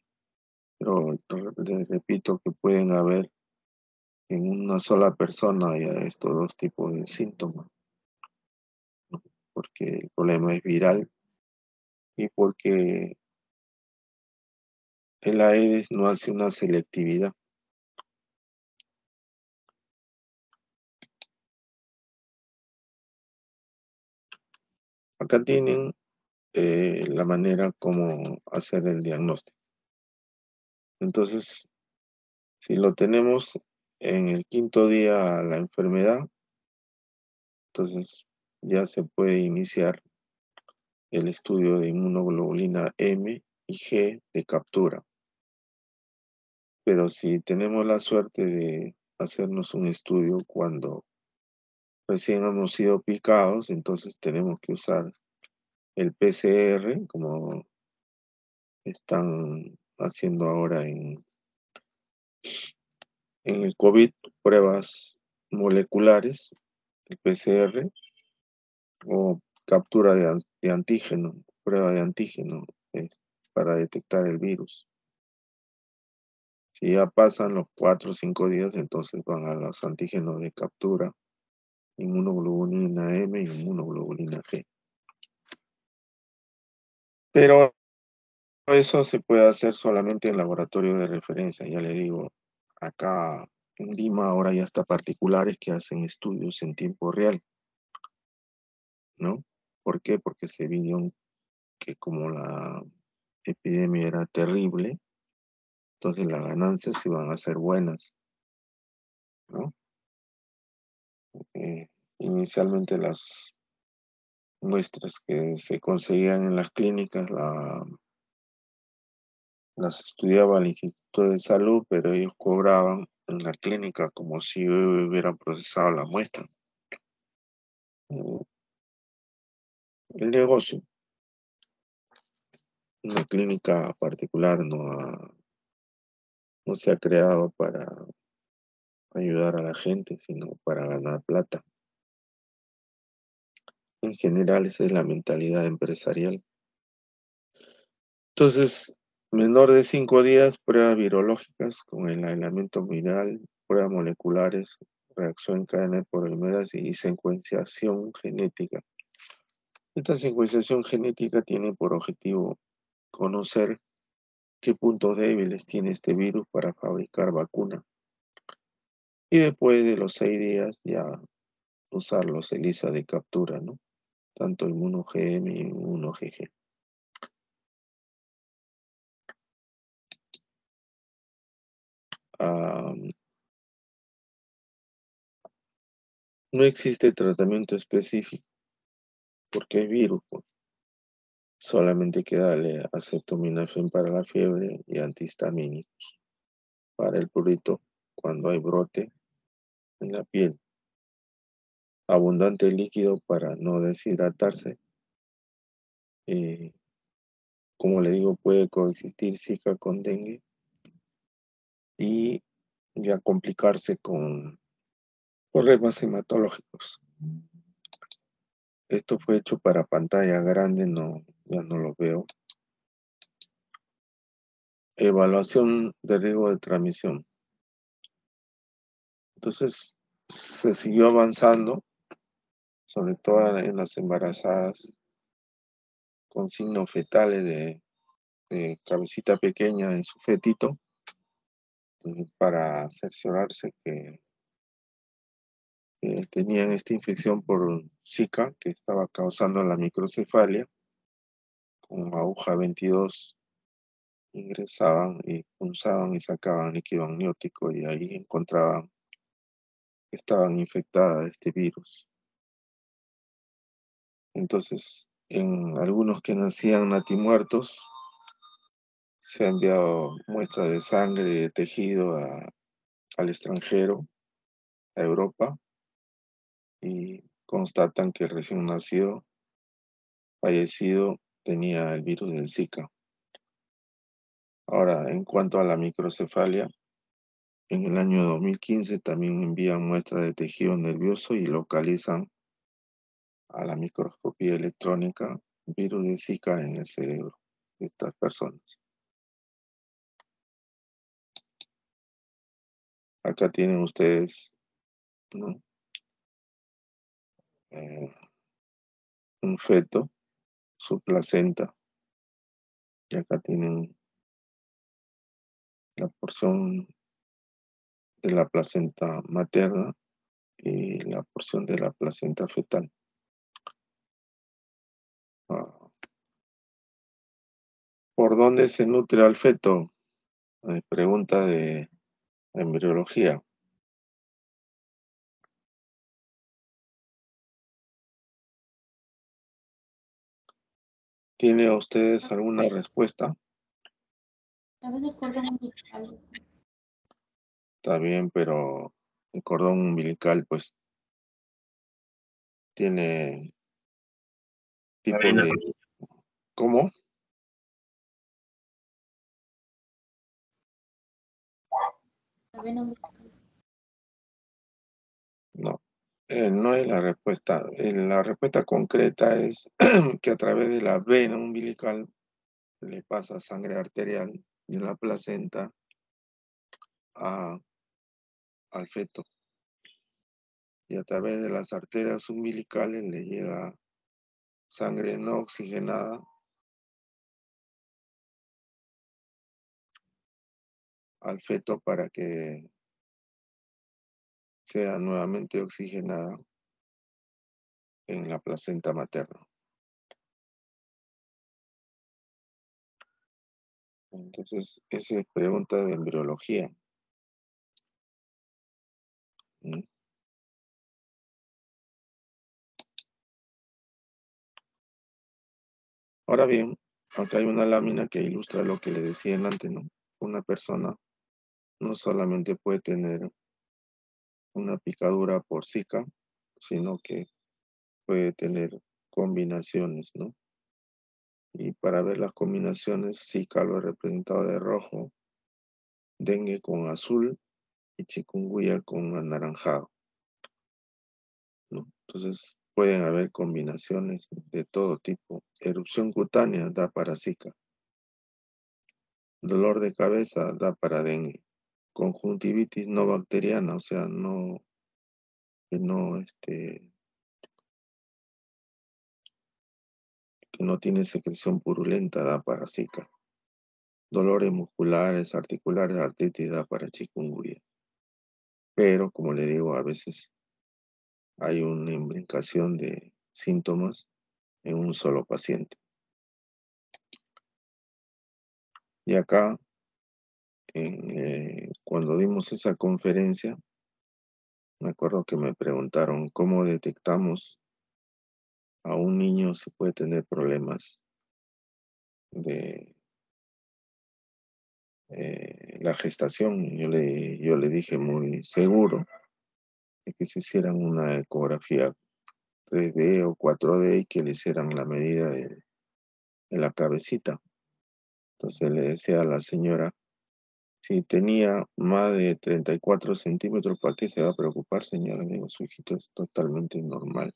Pero les repito que pueden haber en una sola persona ya estos dos tipos de síntomas, ¿no? Porque el problema es viral y porque el Aedes no hace una selectividad. Acá tienen la manera como hacer el diagnóstico. Entonces, si lo tenemos en el quinto día la enfermedad, entonces ya se puede iniciar el estudio de inmunoglobulina M y G de captura. pero si tenemos la suerte de hacernos un estudio cuando recién hemos sido picados, entonces tenemos que usar el PCR, como están haciendo ahora en el COVID, pruebas moleculares, el PCR, o captura de antígeno, prueba de antígeno, para detectar el virus. Si ya pasan los 4 o 5 días, entonces van a los antígenos de captura, inmunoglobulina M y inmunoglobulina G. Pero eso se puede hacer solamente en laboratorio de referencia, ya le digo, acá en Lima ahora ya está particulares que hacen estudios en tiempo real, ¿no? ¿Por qué? Porque se vieron que como la epidemia era terrible, entonces las ganancias iban a ser buenas, ¿no? Eh, Inicialmente las muestras que se conseguían en las clínicas las estudiaba el Instituto de Salud, pero ellos cobraban en la clínica como si hubieran procesado la muestra. Eh, El negocio, una clínica particular no se ha creado para ayudar a la gente, sino para ganar plata. En general, esa es la mentalidad empresarial. Entonces, menor de 5 días, pruebas virológicas con el aislamiento viral, pruebas moleculares, reacción en cadena de polimerasa y secuenciación genética. Esta secuenciación genética tiene por objetivo conocer qué puntos débiles tiene este virus para fabricar vacuna. Y después de los 6 días ya usar los ELISA de captura, ¿no? Tanto inmuno-GM y inmuno-GG. Ah, no existe tratamiento específico porque es virus, pues. Solamente hay que darle acetaminofén para la fiebre y antihistamínicos para el prurito cuando hay brote en la piel. Abundante líquido para no deshidratarse. Eh, como le digo, puede coexistir Zika con dengue y ya complicarse con problemas hematológicos. Esto fue hecho para pantalla grande, no, ya no lo veo. Evaluación de riesgo de transmisión. Entonces, se siguió avanzando, sobre todo en las embarazadas con signos fetales de cabecita pequeña en su fetito, para cerciorarse que tenían esta infección por Zika, que estaba causando la microcefalia. Con aguja 22 ingresaban y punzaban y sacaban líquido amniótico y ahí encontraban que estaban infectadas de este virus. Entonces, en algunos que nacían natimuertos, se ha enviado muestras de sangre y de tejido al extranjero, a Europa, y constatan que el recién nacido fallecido tenía el virus del Zika. Ahora, en cuanto a la microcefalia, en el año 2015 también envían muestras de tejido nervioso y localizan a la microscopía electrónica virus de Zika en el cerebro de estas personas. Acá tienen ustedes, ¿no? Eh, un feto, su placenta, y acá tienen la porción de la placenta materna y la porción de la placenta fetal. Ah, ¿por dónde se nutre al feto? Pregunta de embriología. ¿Tiene ustedes alguna respuesta? está bien, pero el cordón umbilical, pues, tiene La tipo vena, de... ¿Cómo? la vena umbilical. No, no es la respuesta. La respuesta concreta es que a través de la vena umbilical le pasa sangre arterial de la placenta a- al feto y a través de las arterias umbilicales le llega sangre no oxigenada al feto para que sea nuevamente oxigenada en la placenta materna. Entonces, esa es pregunta de embriología. ¿Mm? Ahora bien, acá hay una lámina que ilustra lo que le decía antes, ¿no? Una persona no solamente puede tener una picadura por Zika, sino que puede tener combinaciones, ¿no? Y para ver las combinaciones, Zika lo he representado de rojo, dengue con azul y chikungunya con anaranjado, ¿no? Entonces, pueden haber combinaciones de todo tipo. Erupción cutánea da para Zika. Dolor de cabeza da para dengue. Conjuntivitis no bacteriana, o sea, que no tiene secreción purulenta, da para Zika. Dolores musculares, articulares, artritis da para chikungunya. Pero, como le digo, a veces hay una imbricación de síntomas en un solo paciente. Y acá, cuando dimos esa conferencia, me acuerdo que me preguntaron cómo detectamos a un niño si puede tener problemas de la gestación. Yo le dije muy seguro de que se hicieran una ecografía 3D o 4D y que le hicieran la medida de la cabecita. Entonces le decía a la señora, si tenía más de 34 centímetros, ¿para qué se va a preocupar, señora? Le digo, su hijito es totalmente normal.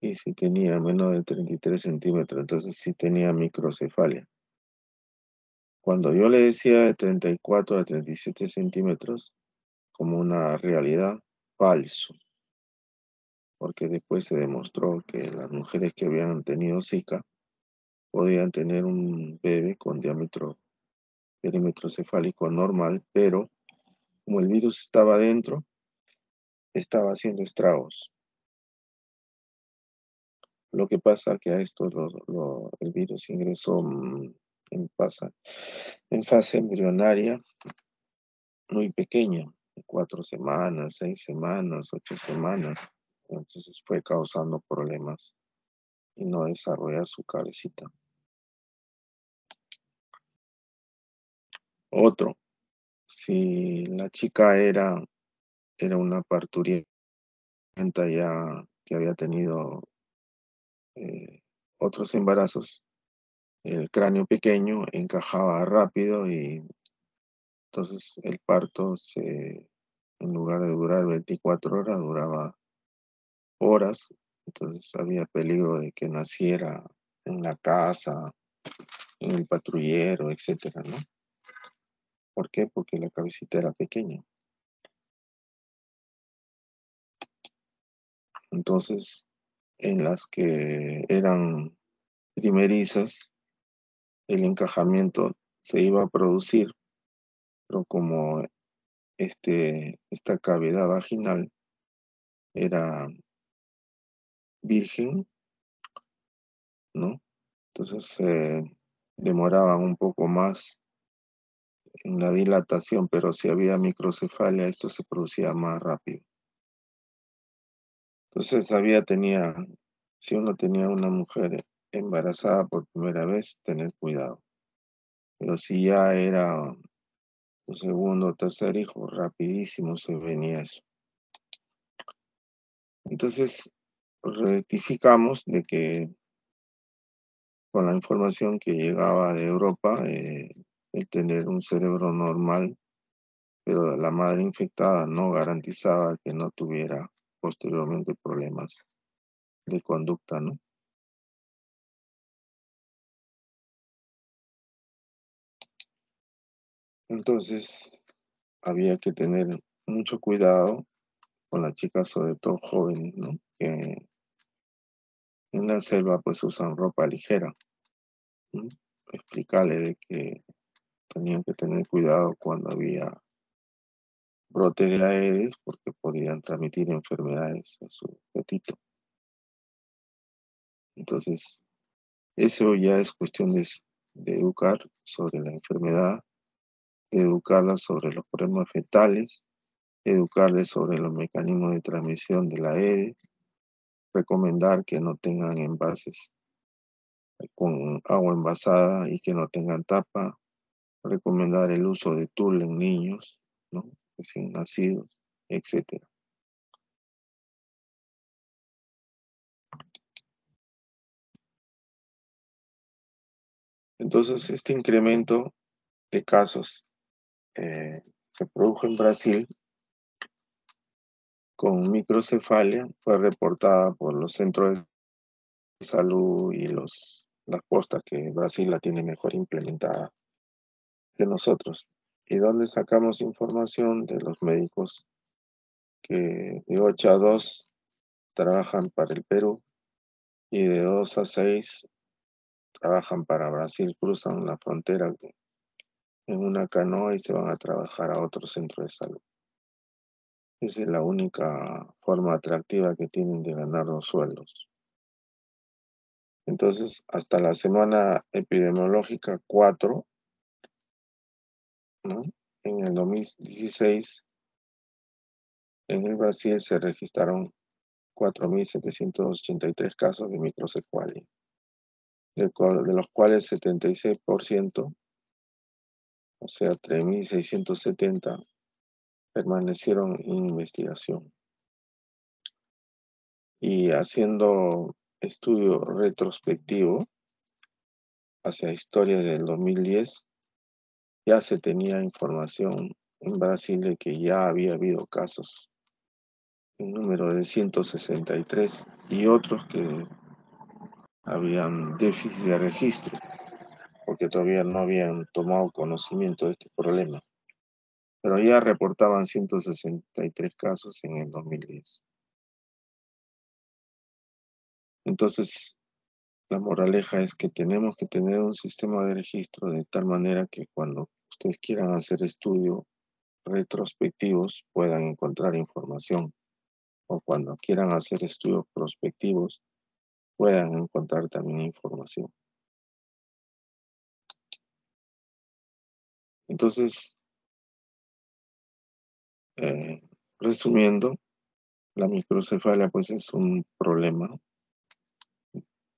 Y si tenía menos de 33 centímetros, entonces sí tenía microcefalia. Cuando yo le decía de 34 a 37 centímetros, como una realidad, falso, porque después se demostró que las mujeres que habían tenido Zika podían tener un bebé con perímetro cefálico normal, pero como el virus estaba dentro, estaba haciendo estragos. Lo que pasa que a esto el virus ingresó en, pasa- en fase embrionaria muy pequeña, 4 semanas, 6 semanas, 8 semanas. Entonces fue causando problemas y no desarrollar su cabecita. Otro, si la chica era una parturienta ya que había tenido otros embarazos, el cráneo pequeño encajaba rápido y entonces el parto en lugar de durar 24 horas, duraba horas. Entonces había peligro de que naciera en la casa, en el patrullero, etcétera, ¿no? ¿Por qué? Porque la cabecita era pequeña. Entonces, en las que eran primerizas, el encajamiento se iba a producir, pero como esta cavidad vaginal era virgen, ¿no? Entonces demoraban un poco más en la dilatación, pero si había microcefalia, esto se producía más rápido. Entonces si uno tenía una mujer embarazada por primera vez, tener cuidado. Pero si ya era tu segundo o tercer hijo, rapidísimo se venía eso. Entonces, rectificamos de que con la información que llegaba de Europa, el tener un cerebro normal, pero la madre infectada no garantizaba que no tuviera posteriormente problemas de conducta, ¿no? Entonces, había que tener mucho cuidado con las chicas, sobre todo jóvenes, ¿no? Que en la selva pues usan ropa ligera, ¿no? Explicarle de que tenían que tener cuidado cuando había brotes de Aedes porque podían transmitir enfermedades a su gatito. Entonces, eso ya es cuestión de educar sobre la enfermedad, educarlas sobre los problemas fetales, educarles sobre los mecanismos de transmisión de la Aedes, recomendar que no tengan envases con agua envasada y que no tengan tapa, recomendar el uso de tul en niños, ¿no? Recién nacidos, etcétera. Entonces, este incremento de casos se produjo en Brasil con microcefalia, fue reportada por los centros de salud y las postas que Brasil la tiene mejor implementada que nosotros. ¿Y dónde sacamos información de los médicos que de 8 a 2 trabajan para el Perú y de 2 a 6 trabajan para Brasil, cruzan la frontera en una canoa y se van a trabajar a otro centro de salud? Esa es la única forma atractiva que tienen de ganar los sueldos. Entonces, hasta la semana epidemiológica 4, ¿no? En el 2016, en el Brasil se registraron 4.783 casos de microcefalia, de los cuales 76%, o sea, 3.670, permanecieron en investigación. Y haciendo estudio retrospectivo hacia historia del 2010, ya se tenía información en Brasil de que ya había habido casos en número de 163 y otros que habían déficit de registro porque todavía no habían tomado conocimiento de este problema, pero ya reportaban 163 casos en el 2010. Entonces, la moraleja es que tenemos que tener un sistema de registro de tal manera que cuando ustedes quieran hacer estudios retrospectivos puedan encontrar información, o cuando quieran hacer estudios prospectivos puedan encontrar también información. Entonces, eh, resumiendo, la microcefalia pues es un problema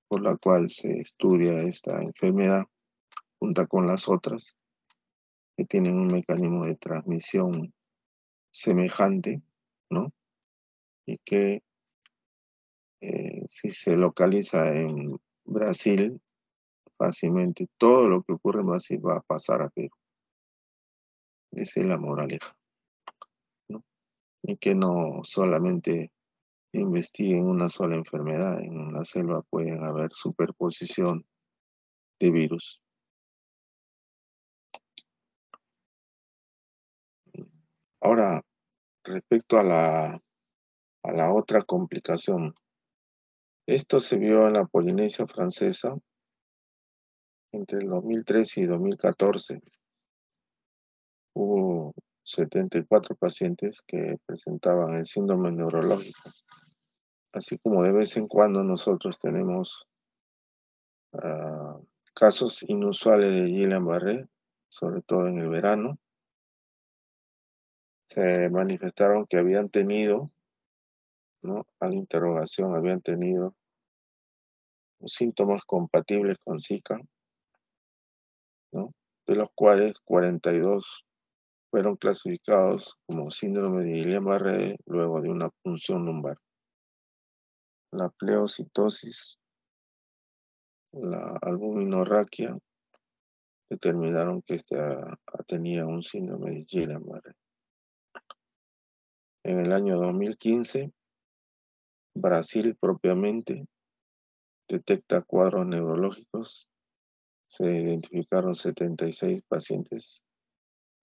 por la cual se estudia esta enfermedad junto con las otras que tienen un mecanismo de transmisión semejante, ¿no? Y que si se localiza en Brasil, fácilmente todo lo que ocurre en Brasil va a pasar a Perú. Esa es la moraleja, ¿no? Y que no solamente investiguen una sola enfermedad. En la selva pueden haber superposición de virus. Ahora, respecto a la otra complicación, esto se vio en la Polinesia Francesa entre el 2013 y 2014. Hubo 74 pacientes que presentaban el síndrome neurológico, así como de vez en cuando nosotros tenemos ah, casos inusuales de Guillain-Barré, sobre todo en el verano. Se manifestaron que habían tenido, ¿no? A la interrogación, habían tenido síntomas compatibles con Zika, ¿no? De los cuales 42 fueron clasificados como síndrome de Guillain-Barré luego de una punción lumbar. La pleocitosis, la albuminorraquia, determinaron que tenía un síndrome de Guillain-Barré. En el año 2015, Brasil propiamente detecta cuadros neurológicos. Se identificaron 76 pacientes,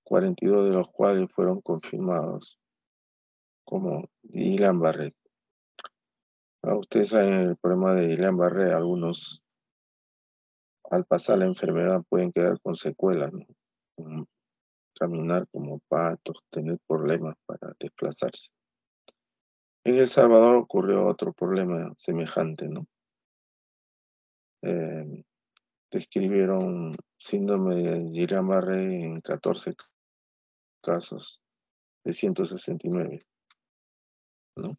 42 de los cuales fueron confirmados como Guillain-Barré. Ustedes saben el problema de Guillain-Barré, algunos al pasar la enfermedad pueden quedar con secuelas, ¿no? Como caminar como patos, tener problemas para desplazarse. En El Salvador ocurrió otro problema semejante, ¿no? Eh, Describieron síndrome de Guillain-Barré en 14 casos de 169, ¿no?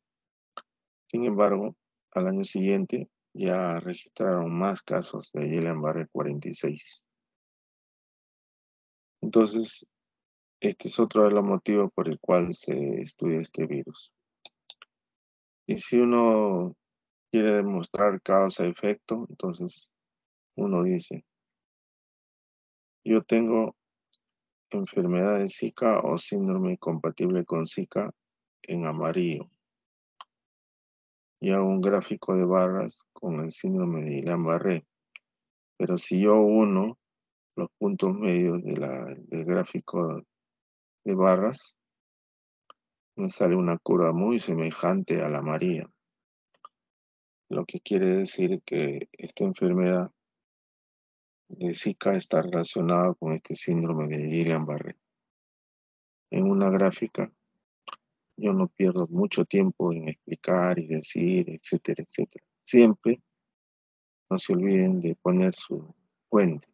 Sin embargo, al año siguiente ya registraron más casos de Guillain-Barré, 46. Entonces, este es otro de los motivos por el cual se estudia este virus. Y si uno quiere demostrar causa-efecto, entonces uno dice, yo tengo enfermedad de Zika o síndrome compatible con Zika en amarillo. Y hago un gráfico de barras con el síndrome de Guillain-Barré. Pero si yo uno los puntos medios del gráfico de barras, me sale una curva muy semejante a la amarilla. Lo que quiere decir que esta enfermedad de Zika está relacionada con este síndrome de Guillain-Barré. En una gráfica, yo no pierdo mucho tiempo en explicar y decir, etcétera, etcétera. Siempre no se olviden de poner su fuente,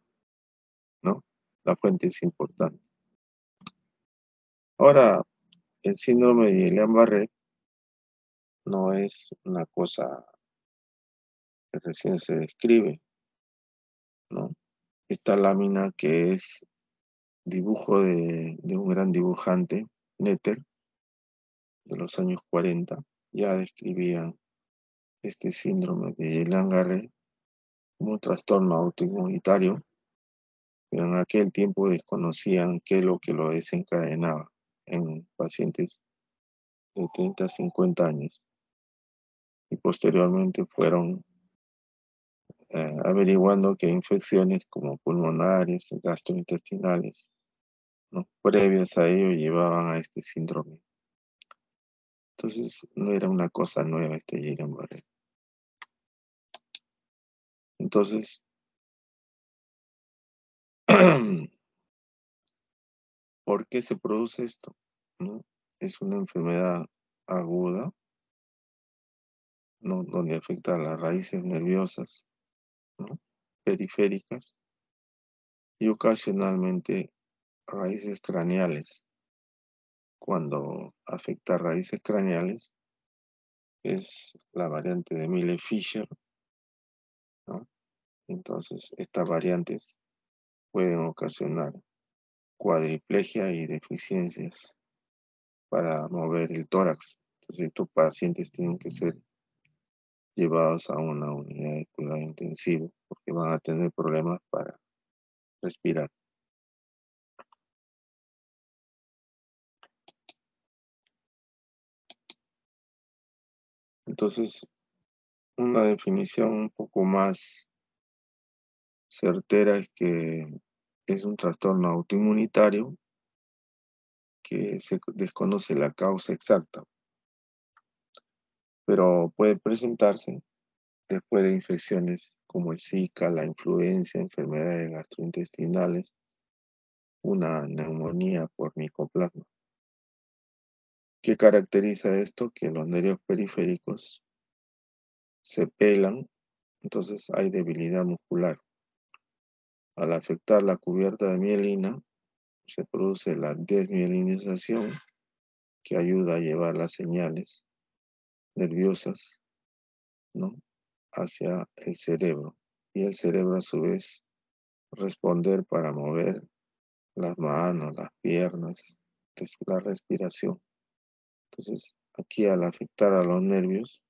¿no? La fuente es importante. Ahora, el síndrome de Guillain-Barré no es una cosa que recién se describe, ¿no? Esta lámina que es dibujo de un gran dibujante, Netter, de los años 40, ya describían este síndrome de Guillain-Barré como un trastorno autoinmunitario, pero en aquel tiempo desconocían qué es lo que lo desencadenaba en pacientes de 30 a 50 años. Y posteriormente fueron averiguando que infecciones como pulmonares, gastrointestinales, ¿no?, previas a ello llevaban a este síndrome. Entonces no era una cosa nueva este Guillain-Barré. Entonces, ¿por qué se produce esto? ¿No? Es una enfermedad aguda, ¿no?, donde afecta a las raíces nerviosas, ¿no?, periféricas y ocasionalmente raíces craneales. Cuando afecta a raíces craneales es la variante de Miller-Fisher, ¿no? Entonces, estas variantes pueden ocasionar cuadriplegia y deficiencias para mover el tórax. Entonces, estos pacientes tienen que ser llevados a una unidad de cuidado intensivo porque van a tener problemas para respirar. Entonces, una definición un poco más certera es que es un trastorno autoinmunitario que se desconoce la causa exacta, pero puede presentarse después de infecciones como el Zika, la influenza, enfermedades gastrointestinales, una neumonía por micoplasma. ¿Qué caracteriza esto? Que los nervios periféricos se pelan, entonces hay debilidad muscular. Al afectar la cubierta de mielina, se produce la desmielinización que ayuda a llevar las señales nerviosas, ¿no?, hacia el cerebro. Y el cerebro a su vez responder para mover las manos, las piernas, la respiración. Entonces, aquí al afectar a los nervios,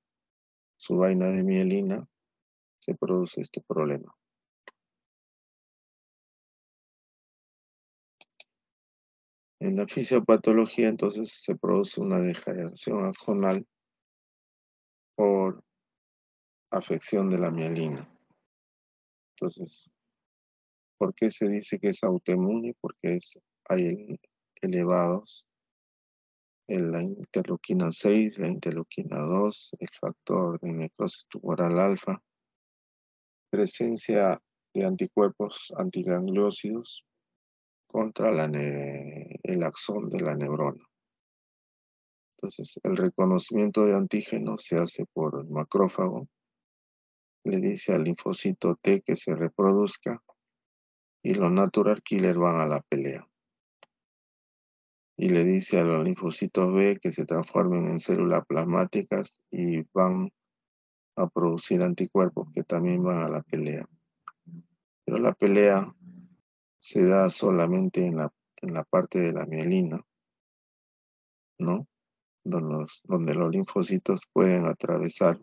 su vaina de mielina, se produce este problema. En la fisiopatología, entonces, se produce una degeneración axonal por afección de la mielina. Entonces, ¿por qué se dice que es autoinmune? Porque hay elevados en la interleuquina 6, la interleuquina 2, el factor de necrosis tumoral alfa, presencia de anticuerpos antigangliósidos contra el axón de la neurona. Entonces, el reconocimiento de antígenos se hace por el macrófago, le dice al linfocito T que se reproduzca y los natural killer van a la pelea. Y le dice a los linfocitos B que se transformen en células plasmáticas y van a producir anticuerpos que también van a la pelea. Pero la pelea se da solamente en la parte de la mielina, ¿no? Donde los linfocitos pueden atravesar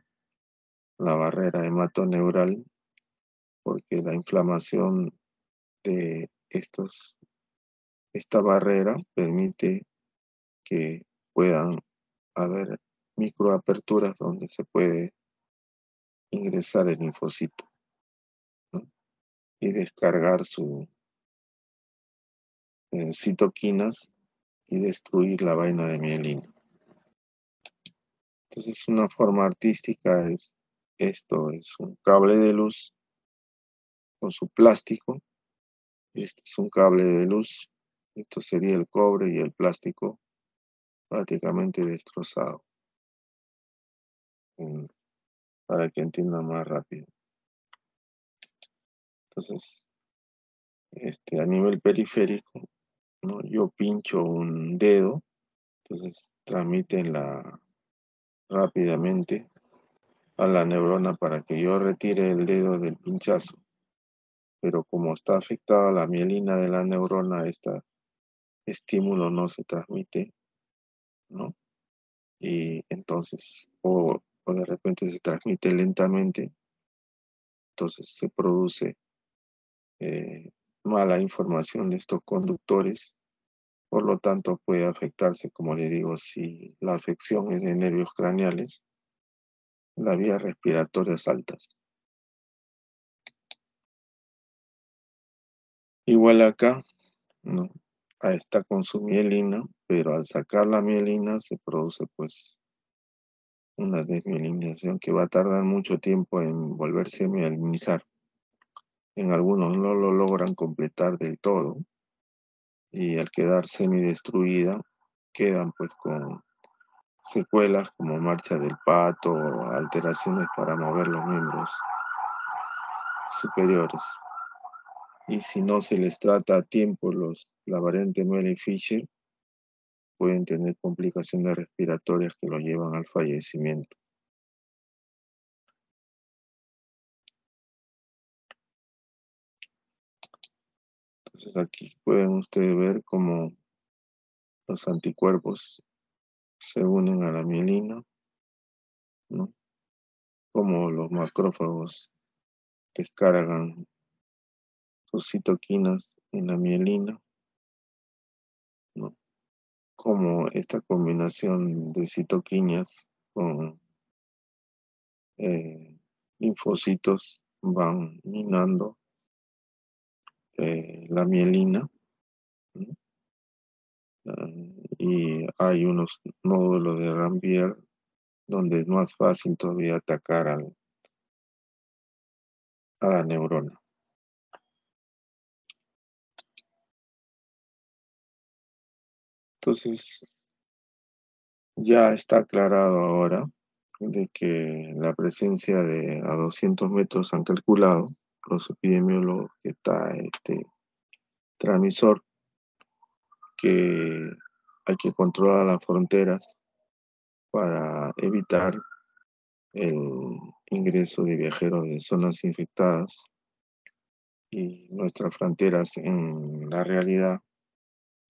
la barrera hematoneural porque la inflamación de esta barrera permite que puedan haber microaperturas donde se puede ingresar el linfocito, ¿no? Y descargar sus citoquinas y destruir la vaina de mielina. Entonces, una forma artística esto es un cable de luz con su plástico. Este es un cable de luz. Esto sería el cobre y el plástico prácticamente destrozado, mm, para que entiendan más rápido. Entonces, a nivel periférico, ¿no? Yo pincho un dedo, entonces transmiten rápidamente a la neurona para que yo retire el dedo del pinchazo. Pero como está afectada la mielina de la neurona, este estímulo no se transmite, ¿no? Y entonces, o de repente se transmite lentamente, entonces se produce mala información de estos conductores, por lo tanto puede afectarse, como le digo, si la afección es de nervios craneales, las vías respiratorias altas. Igual acá, ¿no? Está con su mielina, pero al sacar la mielina se produce pues una desmielinización que va a tardar mucho tiempo en volverse a mielinizar. En algunos no lo logran completar del todo y al quedar semidestruida quedan pues con secuelas como marcha del pato o alteraciones para mover los miembros superiores. Y si no se les trata a tiempo la variante Melle-Fisher, pueden tener complicaciones respiratorias que lo llevan al fallecimiento. Entonces aquí pueden ustedes ver cómo los anticuerpos se unen a la mielina, ¿no? Cómo los macrófagos descargan sus citoquinas en la mielina, ¿no? Cómo esta combinación de citoquinas con linfocitos van minando la mielina, ¿no? Y hay unos nódulos de Rambier donde es más fácil todavía atacar a la neurona. Entonces, ya está aclarado ahora de que la presencia de a 200 metros han calculado los epidemiólogos que está transmisor, que hay que controlar las fronteras para evitar el ingreso de viajeros de zonas infectadas, y nuestras fronteras en la realidad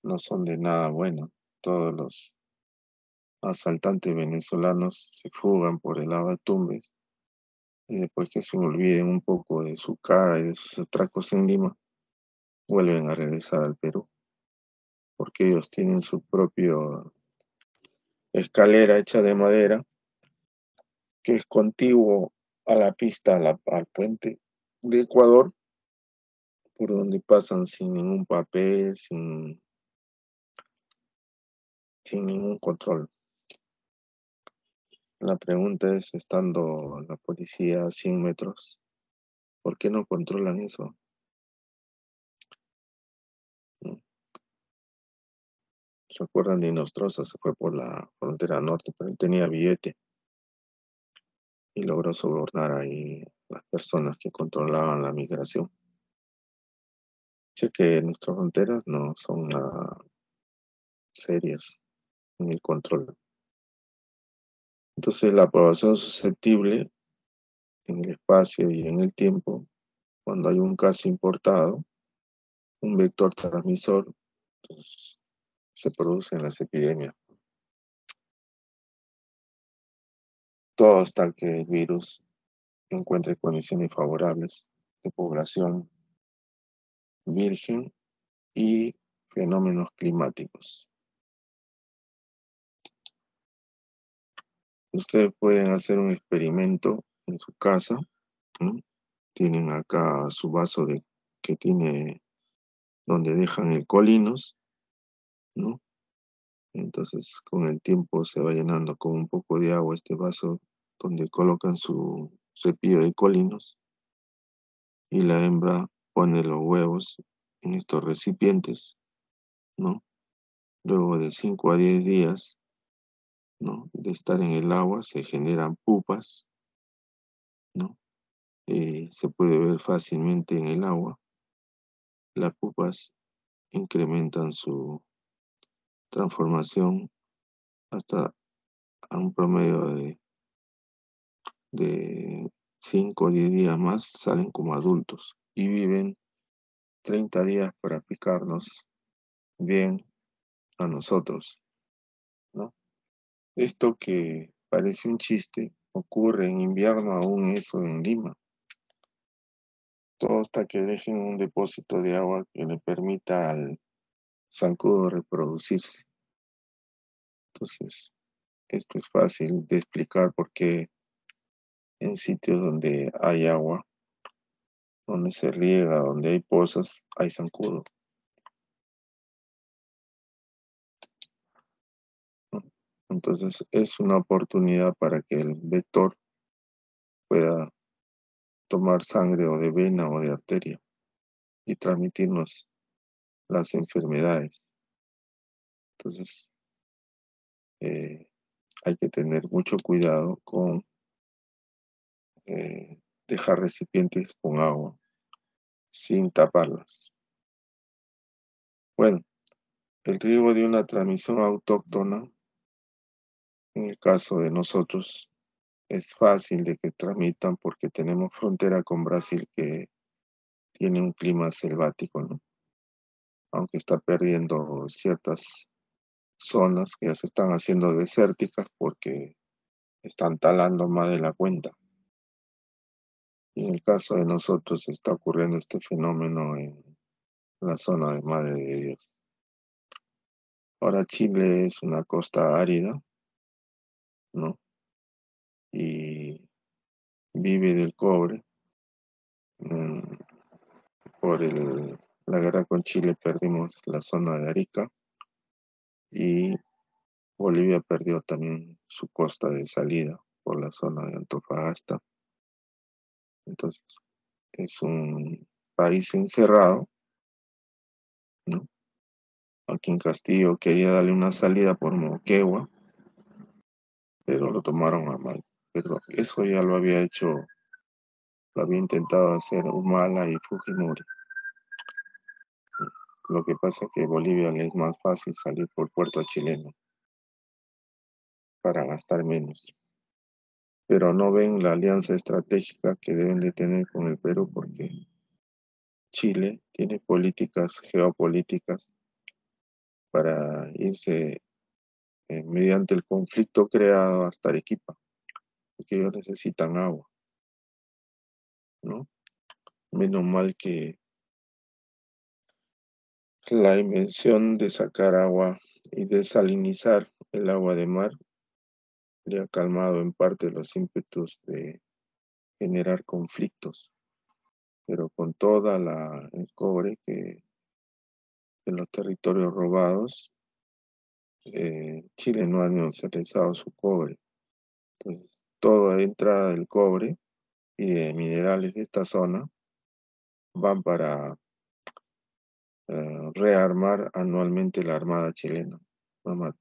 no son de nada bueno. todos los asaltantes venezolanos se fugan por el lado de Tumbes y después que se olviden un poco de su cara y de sus atracos en Lima, vuelven a regresar al Perú, porque ellos tienen su propia escalera hecha de madera que es contiguo a la pista, al puente de Ecuador, por donde pasan sin ningún papel, sin ningún control. La pregunta es, estando la policía a 100 metros, ¿por qué no controlan eso? ¿No? ¿Se acuerdan de Nostroza? Se fue por la frontera norte, pero él tenía billete y logró sobornar ahí las personas que controlaban la migración. Sé que nuestras fronteras no son nada serias en el control. Entonces, la aprobación susceptible en el espacio y en el tiempo, cuando hay un caso importado, un vector transmisor, pues, se producen las epidemias. Todo hasta que el virus encuentre condiciones favorables de población virgen y fenómenos climáticos. Ustedes pueden hacer un experimento en su casa, ¿no? Tienen acá su vaso que tiene donde dejan el colinos, ¿no? Entonces con el tiempo se va llenando con un poco de agua este vaso donde colocan su cepillo de colinos y la hembra pone los huevos en estos recipientes, ¿no? Luego de 5 a 10 días, ¿no? De estar en el agua se generan pupas, ¿no? Se puede ver fácilmente en el agua. Las pupas incrementan su transformación hasta a un promedio de 5 o 10 días más, salen como adultos y viven 30 días para picarnos bien a nosotros, ¿no? Esto que parece un chiste ocurre en invierno, aún eso en Lima. Todo hasta que dejen un depósito de agua que le permita al zancudo reproducirse. Entonces, esto es fácil de explicar porque en sitios donde hay agua, donde se riega, donde hay pozas, hay zancudo, ¿no? Entonces, es una oportunidad para que el vector pueda tomar sangre o de vena o de arteria y transmitirnos las enfermedades. Entonces, eh, hay que tener mucho cuidado con dejar recipientes con agua sin taparlas. Bueno, el riesgo de una transmisión autóctona, en el caso de nosotros, es fácil de que transmitan porque tenemos frontera con Brasil que tiene un clima selvático, ¿no? Aunque está perdiendo ciertas zonas que ya se están haciendo desérticas porque están talando más de la cuenta. Y en el caso de nosotros está ocurriendo este fenómeno en la zona de Madre de Dios. Ahora Chile es una costa árida, ¿no? Y vive del cobre. Mm, Por la guerra con Chile perdimos la zona de Arica y Bolivia perdió también su costa de salida por la zona de Antofagasta. Entonces, es un país encerrado, ¿no? Aquí en Castillo quería darle una salida por Moquegua, pero lo tomaron a mal. Pero eso ya lo había intentado hacer Humala y Fujimori. Lo que pasa es que a Bolivia le es más fácil salir por puerto chileno para gastar menos. Pero no ven la alianza estratégica que deben de tener con el Perú porque Chile tiene políticas geopolíticas para irse mediante el conflicto creado hasta Arequipa, porque ellos necesitan agua, ¿no? Menos mal que la invención de sacar agua y desalinizar el agua de mar le ha calmado en parte los ímpetus de generar conflictos, pero con toda el cobre que en los territorios robados, Chile no ha neutralizado su cobre. Entonces, toda entrada del cobre y de minerales de esta zona van para rearmar anualmente la Armada chilena, ¿no?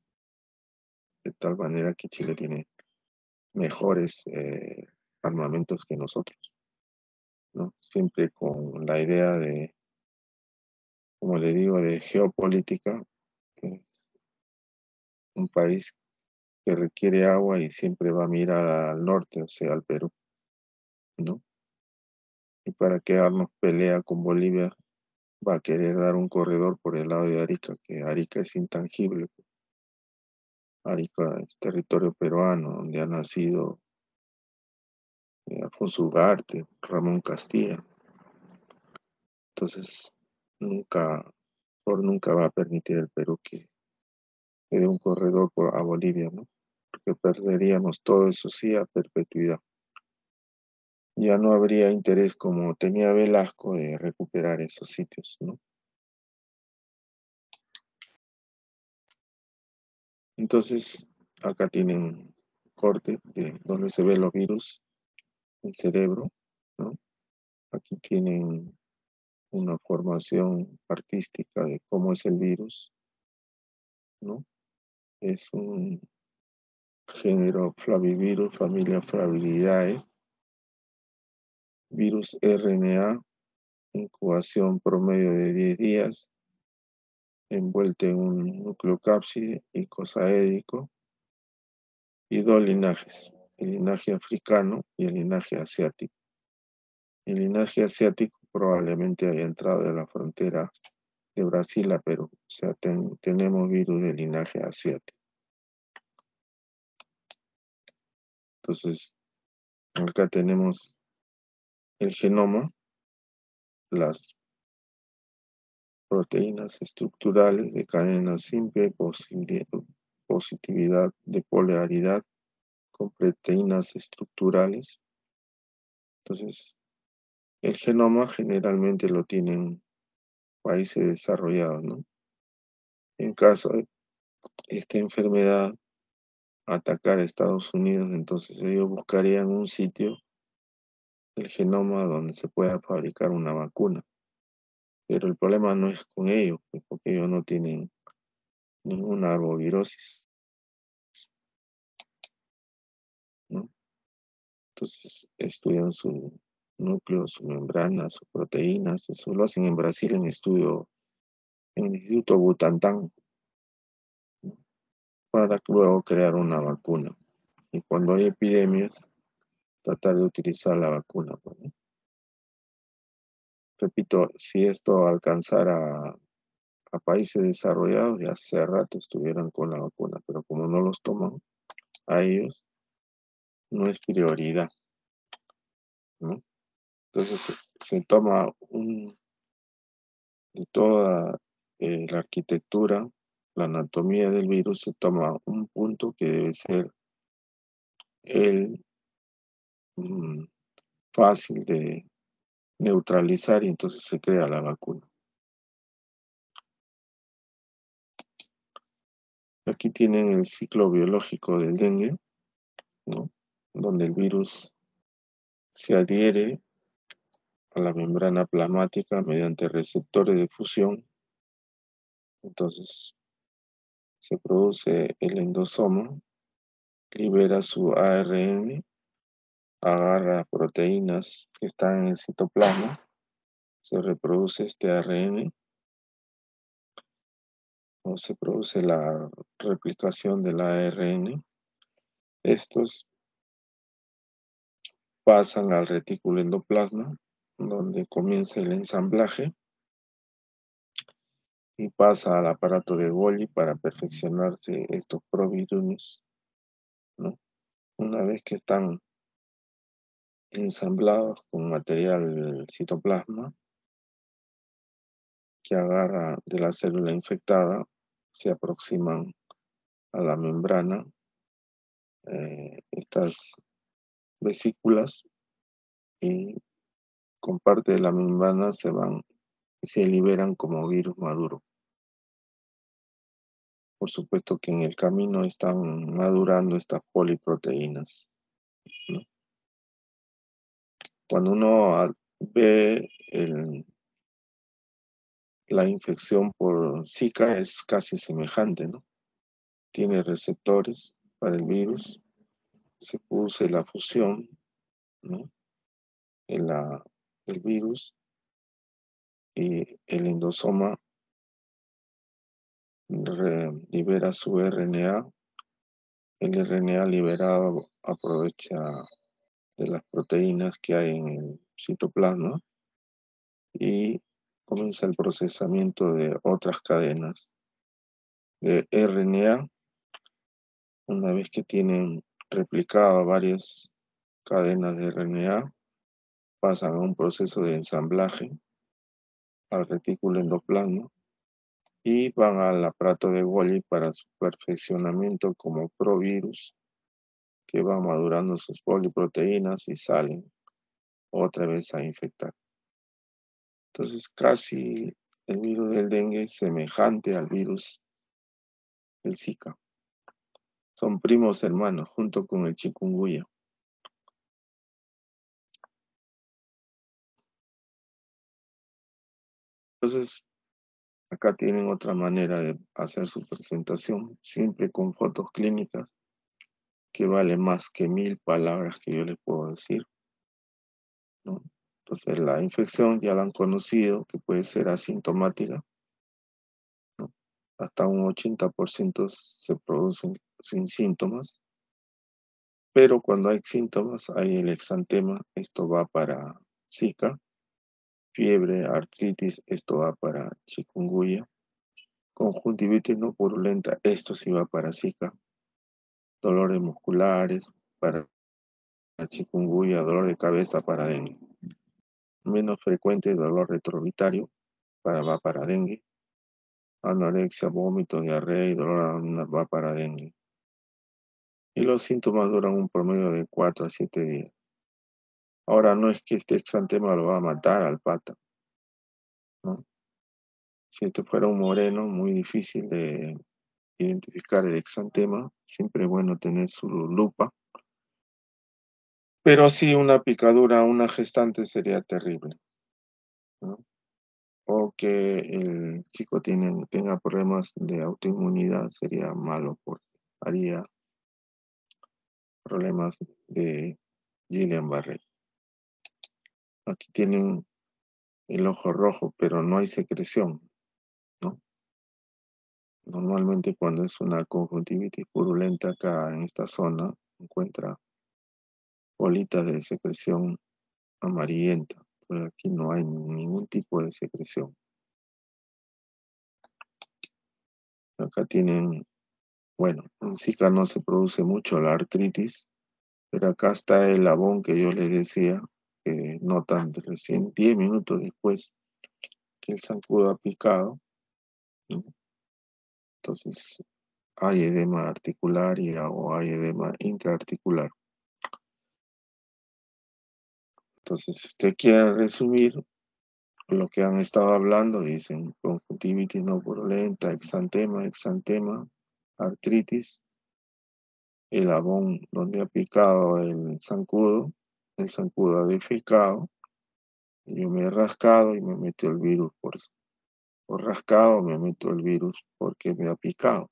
De tal manera que Chile tiene mejores armamentos que nosotros, ¿no? Siempre con la idea de, como le digo, de geopolítica, que es un país que requiere agua y siempre va a mirar al norte, o sea, al Perú, ¿no? Y para que darnos pelea con Bolivia, va a querer dar un corredor por el lado de Arica, que Arica es intangible. Arica es territorio peruano, donde ha nacido Alfonso Ugarte, Ramón Castilla. Entonces, nunca, nunca va a permitir el Perú que dé un corredor a Bolivia, ¿no? Porque perderíamos todo eso sí a perpetuidad. Ya no habría interés como tenía Velasco de recuperar esos sitios, ¿no? Entonces, acá tienen corte de donde se ven los virus, el cerebro, ¿no? Aquí tienen una formación artística de cómo es el virus, ¿no? Es un género Flavivirus, familia Flaviridae, virus RNA, incubación promedio de 10 días, envuelto en un nucleocápside icosaédico y dos linajes, el linaje africano y el linaje asiático. El linaje asiático probablemente haya entrado de la frontera de Brasil a Perú, o sea, tenemos virus de linaje asiático. Entonces, acá tenemos el genoma, las proteínas estructurales de cadena simple, positividad de polaridad con proteínas estructurales. Entonces, el genoma generalmente lo tienen países desarrollados, ¿no? En caso de esta enfermedad atacar a Estados Unidos, entonces ellos buscarían un sitio del genoma donde se pueda fabricar una vacuna. Pero el problema no es con ellos, pues, porque ellos no tienen ninguna arbovirosis, ¿no? Entonces estudian su núcleo, su membrana, sus proteínas. Eso lo hacen en Brasil en estudio en el Instituto Butantan, ¿no? Para luego crear una vacuna. Y cuando hay epidemias, tratar de utilizar la vacuna, pues, ¿no? Repito, si esto alcanzara a países desarrollados, ya hace rato estuvieran con la vacuna, pero como no los toman, a ellos no es prioridad, ¿no? Entonces se toma de toda la arquitectura, la anatomía del virus, se toma un punto que debe ser el mm, fácil de neutralizar y entonces se crea la vacuna. Aquí tienen el ciclo biológico del dengue, ¿no? Donde el virus se adhiere a la membrana plasmática mediante receptores de fusión. Entonces se produce el endosoma, libera su ARN, agarra proteínas que están en el citoplasma, se reproduce este ARN o se produce la replicación del ARN. Estos pasan al retículo endoplasma, donde comienza el ensamblaje y pasa al aparato de Golgi para perfeccionarse estos provirus, ¿no? Una vez que están ensamblados con material citoplasma que agarra de la célula infectada, se aproximan a la membrana, estas vesículas, y con parte de la membrana se liberan como virus maduro. Por supuesto que en el camino están madurando estas poliproteínas, ¿no? Cuando uno ve la infección por Zika es casi semejante, ¿no? Tiene receptores para el virus, se produce la fusión, ¿no? en la, del virus, y el endosoma libera su RNA. El RNA liberado aprovecha de las proteínas que hay en el citoplasma y comienza el procesamiento de otras cadenas de RNA. Una vez que tienen replicado varias cadenas de RNA, pasan a un proceso de ensamblaje al retículo endoplasma y van al aparato de Golgi para su perfeccionamiento como provirus, que van madurando sus poliproteínas y salen otra vez a infectar. Entonces, casi el virus del dengue es semejante al virus del Zika. Son primos hermanos junto con el chikungunya. Entonces, acá tienen otra manera de hacer su presentación, siempre con fotos clínicas, que vale más que 1000 palabras que yo les puedo decir, ¿no? Entonces, la infección ya la han conocido, que puede ser asintomática, ¿no? Hasta un 80% se producen sin síntomas, pero cuando hay síntomas, hay el exantema, esto va para Zika, fiebre, artritis, esto va para chikungunya, conjuntivitis no purulenta, esto sí va para Zika, dolores musculares para chikungunya, dolor de cabeza para dengue. Menos frecuente dolor retroorbital va para dengue. Anorexia, vómito, diarrea y dolor abdominal va para dengue. Y los síntomas duran un promedio de 4 a 7 días. Ahora, no es que este exantema lo va a matar al pata, ¿no? Si este fuera un moreno, muy difícil de identificar el exantema, siempre es bueno tener su lupa. Pero sí, una picadura a una gestante sería terrible, ¿no? O que el chico tenga problemas de autoinmunidad sería malo porque haría problemas de Guillain-Barré. Aquí tienen el ojo rojo, pero no hay secreción, ¿no? Normalmente cuando es una conjuntivitis purulenta acá en esta zona, encuentra bolitas de secreción amarillenta, pero aquí no hay ningún tipo de secreción. Acá tienen, bueno, en Zika no se produce mucho la artritis, pero acá está el labón que yo les decía, que notan recién 10 minutos después que el zancudo ha picado, ¿no? Entonces hay edema articular o hay edema intraarticular. Entonces, si usted quiere resumir lo que han estado hablando, dicen conjuntivitis no purulenta, exantema, artritis, el labón donde ha picado el zancudo ha defecado, yo me he rascado y me metió el virus por rascado, me meto el virus porque me ha picado.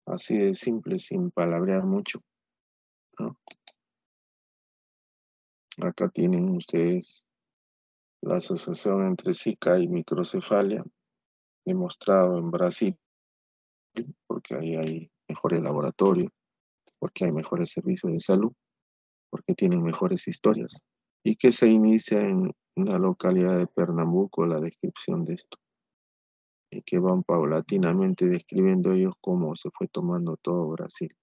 Así de simple, sin palabrear mucho, ¿no? Acá tienen ustedes la asociación entre Zika y microcefalia, demostrado en Brasil, porque ahí hay mejores laboratorios, porque hay mejores servicios de salud, porque tienen mejores historias, y que se inicia en la localidad de Pernambuco la descripción de esto. y que van paulatinamente describiendo ellos cómo se fue tomando todo Brasil.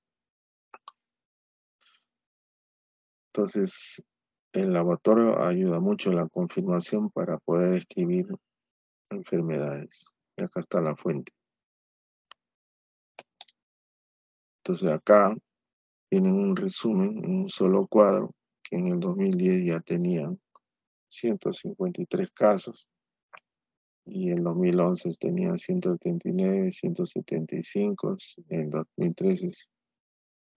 Entonces, el laboratorio ayuda mucho en la confirmación para poder describir enfermedades. Y acá está la fuente. Entonces, acá tienen un resumen en un solo cuadro, que en el 2010 ya tenían 153 casos, y en 2011 tenían 179, 175, en 2013,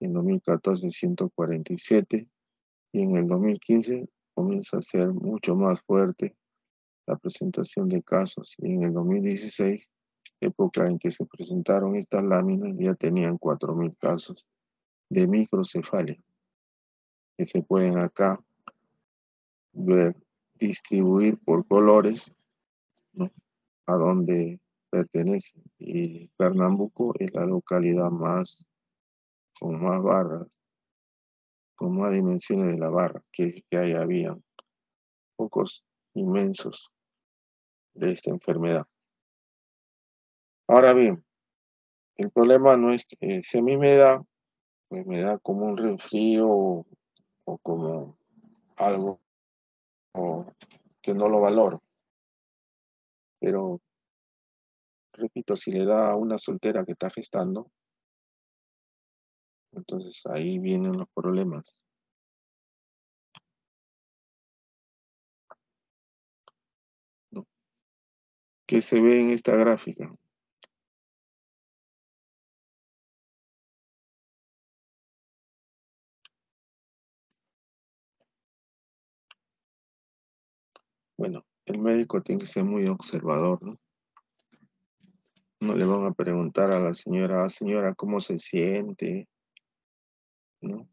en 2014 147, y en el 2015 comienza a ser mucho más fuerte la presentación de casos, y en el 2016, época en que se presentaron estas láminas, ya tenían 4.000 casos de microcefalia, que se pueden acá ver, distribuir por colores, ¿no? A dónde pertenecen. Y Pernambuco es la localidad con más barras, con más dimensiones de la barra, que ahí había pocos inmensos de esta enfermedad. Ahora bien, el problema no es que si a mí me da, pues me da como un resfrío o como algo o que no lo valoro. Pero, repito, si le da a una soltera que está gestando, entonces ahí vienen los problemas, ¿no? ¿Qué se ve en esta gráfica? Bueno, el médico tiene que ser muy observador, ¿no? No le van a preguntar a la señora, señora, ¿cómo se siente? ¿No?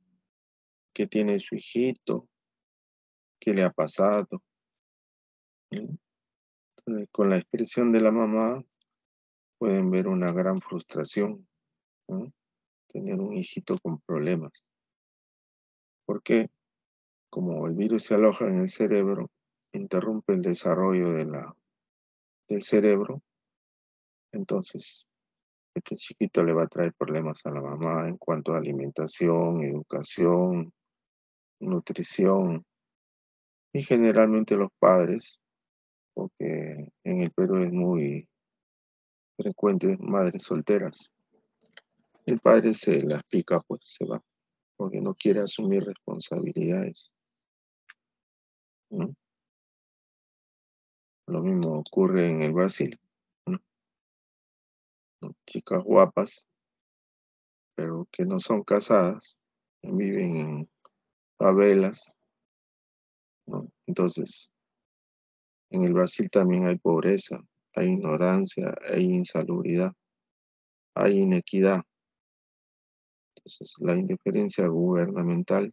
¿Qué tiene su hijito? ¿Qué le ha pasado? ¿No? Entonces, con la expresión de la mamá pueden ver una gran frustración, ¿no? Tener un hijito con problemas. ¿Por qué? Como el virus se aloja en el cerebro, interrumpe el desarrollo del cerebro, entonces este chiquito le va a traer problemas a la mamá en cuanto a alimentación, educación, nutrición, y generalmente los padres, porque en el Perú es muy frecuente madres solteras. El padre se las pica, pues se va, porque no quiere asumir responsabilidades, ¿no? Lo mismo ocurre en el Brasil, ¿no? Chicas guapas, pero que no son casadas, viven en favelas, ¿no? Entonces, en el Brasil también hay pobreza, hay ignorancia, hay insalubridad, hay inequidad. Entonces, la indiferencia gubernamental,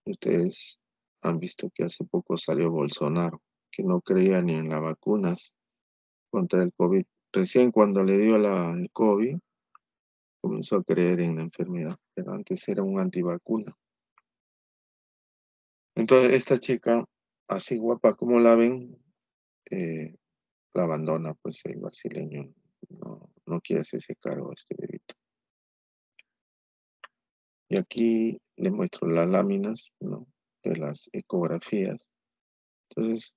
ustedes han visto que hace poco salió Bolsonaro, que no creía ni en las vacunas contra el COVID. Recién cuando le dio el COVID, comenzó a creer en la enfermedad, pero antes era un antivacuna. Entonces, esta chica, así guapa como la ven, eh, la abandona, pues el brasileño no quiere hacerse cargo de este bebito. Y aquí les muestro las láminas, ¿no? De las ecografías. Entonces,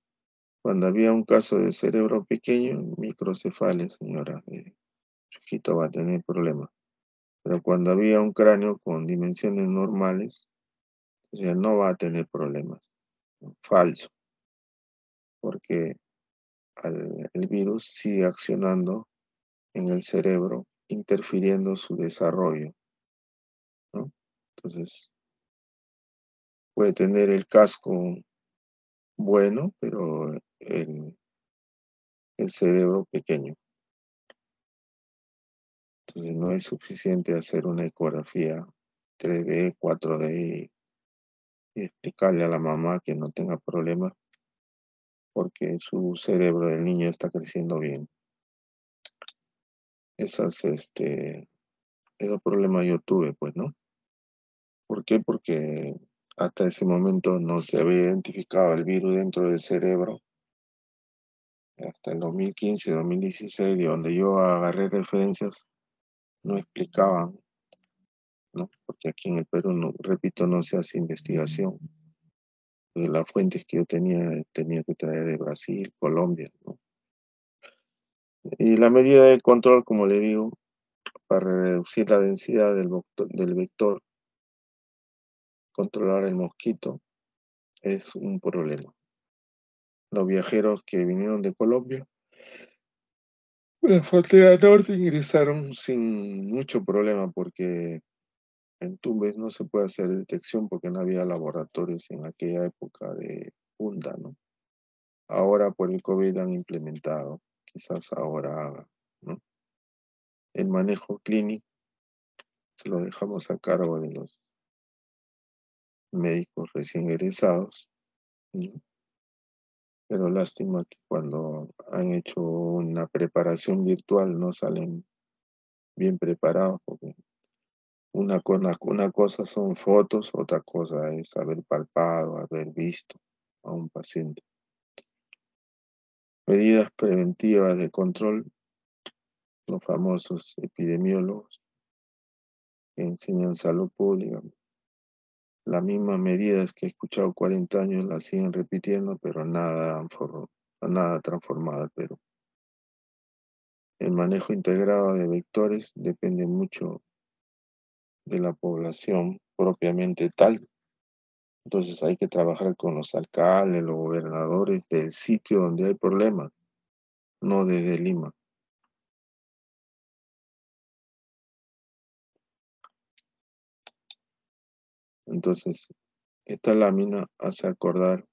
cuando había un caso de cerebro pequeño, microcefalia, señora, su hijito va a tener problemas. Pero cuando había un cráneo con dimensiones normales, o sea, no va a tener problemas. Falso, porque el virus sigue accionando en el cerebro, interfiriendo su desarrollo, ¿no? Entonces, puede tener el casco bueno, pero el cerebro pequeño. Entonces, no es suficiente hacer una ecografía 3D, 4D y explicarle a la mamá que no tenga problemas porque su cerebro del niño está creciendo bien. Esos problemas yo tuve, pues, ¿no? ¿Por qué? Porque hasta ese momento no se había identificado el virus dentro del cerebro hasta el 2015, 2016, de donde yo agarré referencias, no explicaban, ¿no? Porque aquí en el Perú, no, repito, no se hace investigación. Las fuentes que yo tenía que traer de Brasil, Colombia, ¿no? Y la medida de control, como le digo, para reducir la densidad del vector, controlar el mosquito, es un problema. Los viajeros que vinieron de Colombia, la frontera norte, ingresaron sin mucho problema porque en Tumbes no se puede hacer detección porque no había laboratorios en aquella época de punta, ¿no? Ahora por el COVID han implementado, quizás ahora haga, ¿no? El manejo clínico se lo dejamos a cargo de los médicos recién egresados, ¿no? Pero lástima que cuando han hecho una preparación virtual no salen bien preparados, porque una cosa son fotos, otra cosa es haber palpado, haber visto a un paciente. Medidas preventivas de control, los famosos epidemiólogos que enseñan salud pública. Las mismas medidas que he escuchado 40 años las siguen repitiendo, pero nada transformado, pero el manejo integrado de vectores depende mucho de la población propiamente tal. Entonces hay que trabajar con los alcaldes, los gobernadores del sitio donde hay problemas, no desde Lima. Entonces, esta lámina hace acordar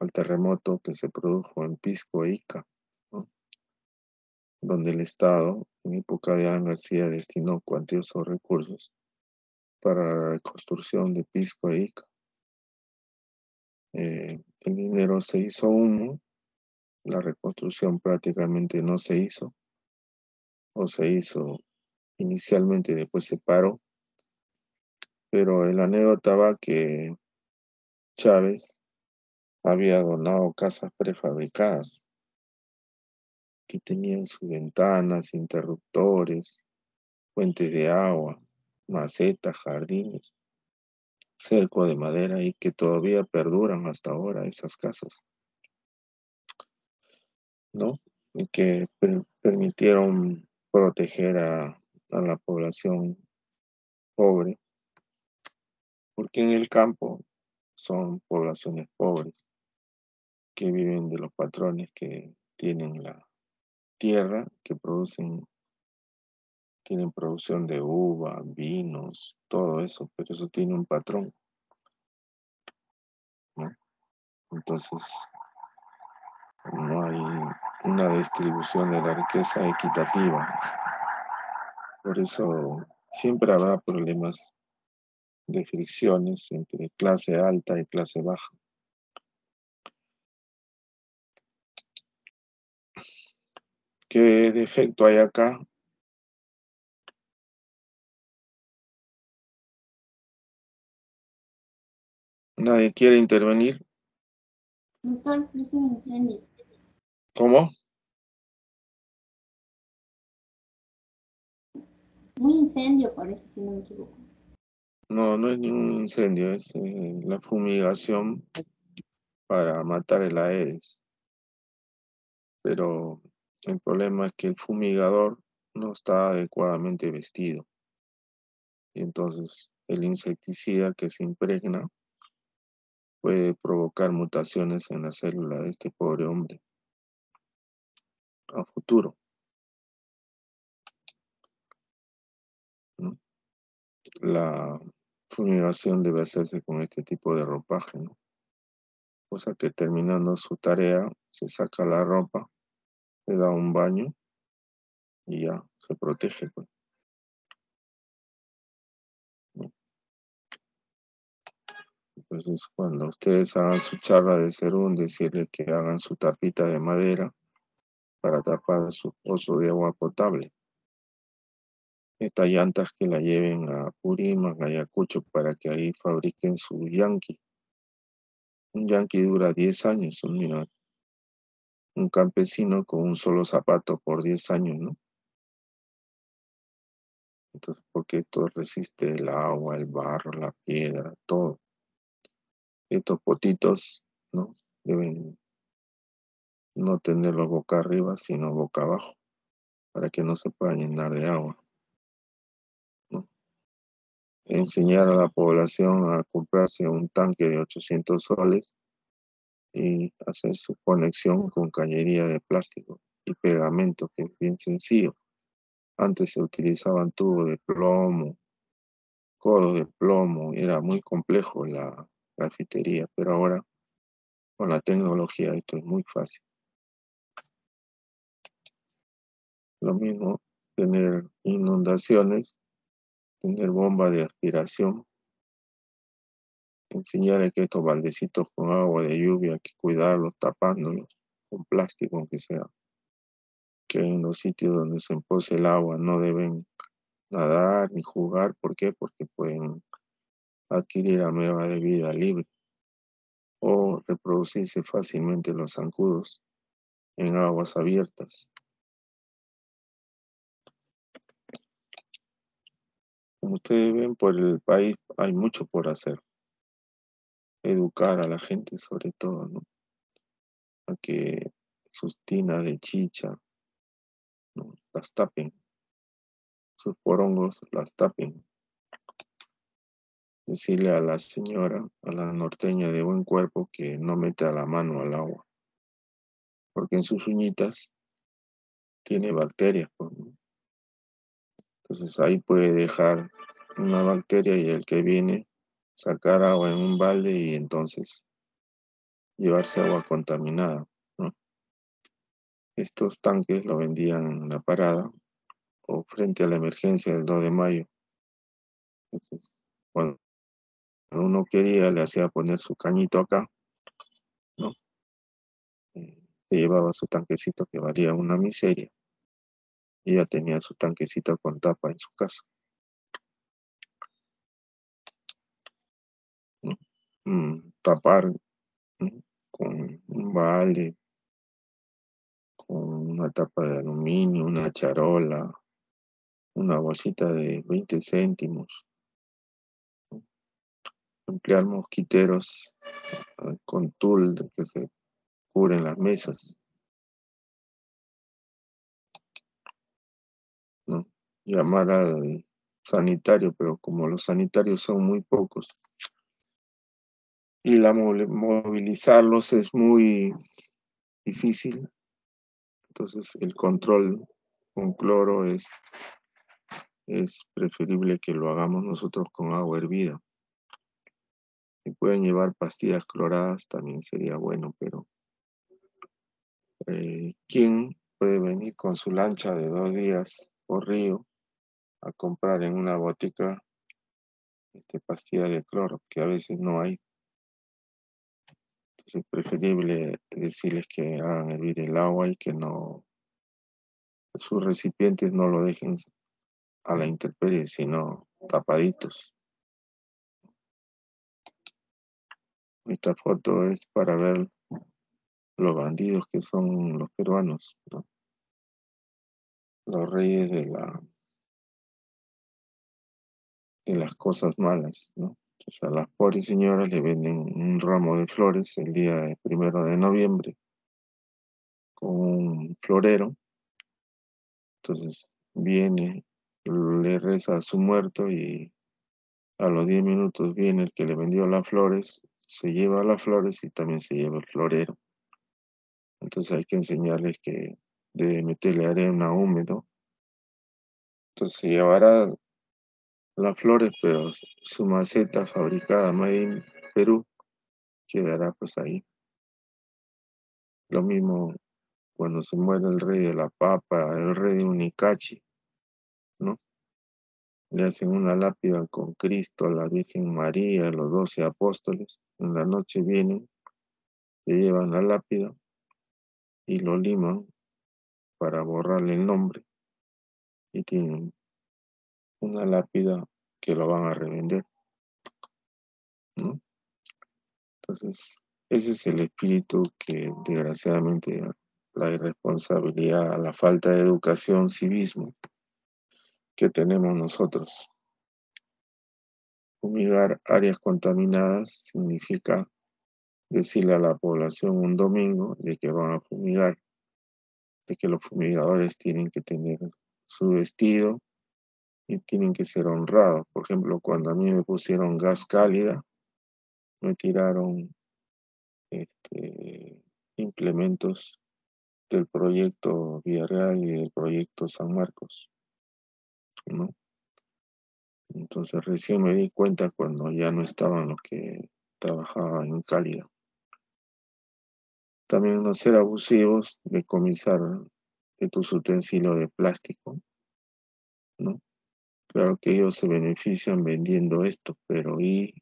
al terremoto que se produjo en Pisco e Ica, ¿no? Donde el Estado, en época de Alan García, destinó cuantiosos recursos para la reconstrucción de Pisco e Ica. El dinero se hizo humo, la reconstrucción prácticamente no se hizo, o se hizo inicialmente y después se paró, pero la anécdota va que Chávez había donado casas prefabricadas que tenían sus ventanas, interruptores, fuentes de agua, macetas, jardines, cerco de madera y que todavía perduran hasta ahora esas casas, ¿no? Y que permitieron proteger a la población pobre, porque en el campo son poblaciones pobres que viven de los patrones que tienen la tierra, que tienen producción de uva, vinos, todo eso, pero eso tiene un patrón, ¿no? Entonces, no hay una distribución de la riqueza equitativa. Por eso siempre habrá problemas de fricciones entre clase alta y clase baja. ¿Qué defecto hay acá? ¿Nadie quiere intervenir? Doctor, es un incendio. ¿Cómo? Un incendio parece, si no me equivoco. No, no es ningún incendio, es la fumigación para matar el Aedes. Pero el problema es que el fumigador no está adecuadamente vestido. Y entonces el insecticida que se impregna puede provocar mutaciones en la célula de este pobre hombre a futuro, ¿no? La fumigación debe hacerse con este tipo de ropaje, ¿no? Cosa que terminando su tarea se saca la ropa, se da un baño y ya se protege, pues, ¿no? Entonces, cuando ustedes hagan su charla de serún, decirle que hagan su tapita de madera para tapar su pozo de agua potable. Estas llantas que la lleven a Purimas, a Ayacucho, para que ahí fabriquen su Yankee. Un Yankee dura 10 años, mira, un campesino con un solo zapato por 10 años, ¿no? Entonces, porque esto resiste el agua, el barro, la piedra, todo. Estos potitos, ¿no? Deben no tenerlos boca arriba, sino boca abajo, para que no se puedan llenar de agua, ¿no? Enseñar a la población a comprarse un tanque de 800 soles y hacer su conexión con cañería de plástico y pegamento, que es bien sencillo. Antes se utilizaban tubos de plomo, codos de plomo, era muy complejo la grafitería, pero ahora con la tecnología esto es muy fácil. Lo mismo, tener inundaciones, tener bomba de aspiración, enseñarle que estos baldecitos con agua de lluvia hay que cuidarlos tapándolos con plástico aunque sea, que en los sitios donde se empoce el agua no deben nadar ni jugar. ¿Por qué? Porque pueden adquirir ameba de vida libre o reproducirse fácilmente los zancudos en aguas abiertas. Como ustedes ven, por el país hay mucho por hacer. Educar a la gente sobre todo, ¿no? A que sus tinas de chicha, ¿no? Las tapen, sus porongos las tapen. Decirle a la señora, a la norteña de buen cuerpo, que no meta la mano al agua, porque en sus uñitas tiene bacterias, pues, ¿no? Entonces ahí puede dejar una bacteria y el que viene sacar agua en un balde y entonces llevarse agua contaminada, ¿no? Estos tanques lo vendían en la parada o frente a la emergencia del 2 de mayo. Entonces, cuando uno quería, le hacía poner su cañito acá, ¿no? Se llevaba su tanquecito que valía una miseria y ya tenía su tanquecito con tapa en su casa, ¿no? Tapar, ¿no? Con un balde, con una tapa de aluminio, una charola, una bolsita de 20 céntimos, ¿no? Emplear mosquiteros con tul de que se cubren las mesas, ¿no? Llamar al sanitario, pero como los sanitarios son muy pocos y movilizarlos es muy difícil, entonces el control con cloro es preferible que lo hagamos nosotros con agua hervida. Si pueden llevar pastillas cloradas también sería bueno, pero ¿quién puede venir con su lancha de 2 días por río a comprar en una botica pastilla de cloro, que a veces no hay? Entonces es preferible decirles que hagan hervir el agua y que no, sus recipientes no lo dejen a la intemperie, sino tapaditos. Esta foto es para ver los bandidos que son los peruanos, ¿no? Los reyes de las cosas malas, ¿no? O sea, las pobres señoras le venden un ramo de flores el día 1 de noviembre con un florero. Entonces viene, le reza a su muerto y a los 10 minutos viene el que le vendió las flores, se lleva las flores y también se lleva el florero. Entonces hay que enseñarles que debe meterle arena húmedo. Entonces se llevará las flores, pero su maceta fabricada made in Perú quedará pues ahí. Lo mismo cuando se muere el rey de la papa, el rey de Unicachi, ¿no? Le hacen una lápida con Cristo, la Virgen María, los 12 apóstoles. En la noche vienen, le llevan la lápida y lo liman para borrarle el nombre. Y tienen una lápida que lo van a revender, ¿no? Entonces, ese es el espíritu que desgraciadamente la irresponsabilidad, la falta de educación, civismo que tenemos nosotros. Fumigar áreas contaminadas significa decirle a la población un domingo de que van a fumigar, de que los fumigadores tienen que tener su vestido y tienen que ser honrados. Por ejemplo, cuando a mí me pusieron gas cálida, me tiraron implementos del proyecto Villarreal y del proyecto San Marcos, ¿no? Entonces recién me di cuenta cuando ya no estaban los que trabajaban en cálida. También no ser abusivos, decomisar de tus utensilios de plástico, ¿no? Claro que ellos se benefician vendiendo esto, pero ¿y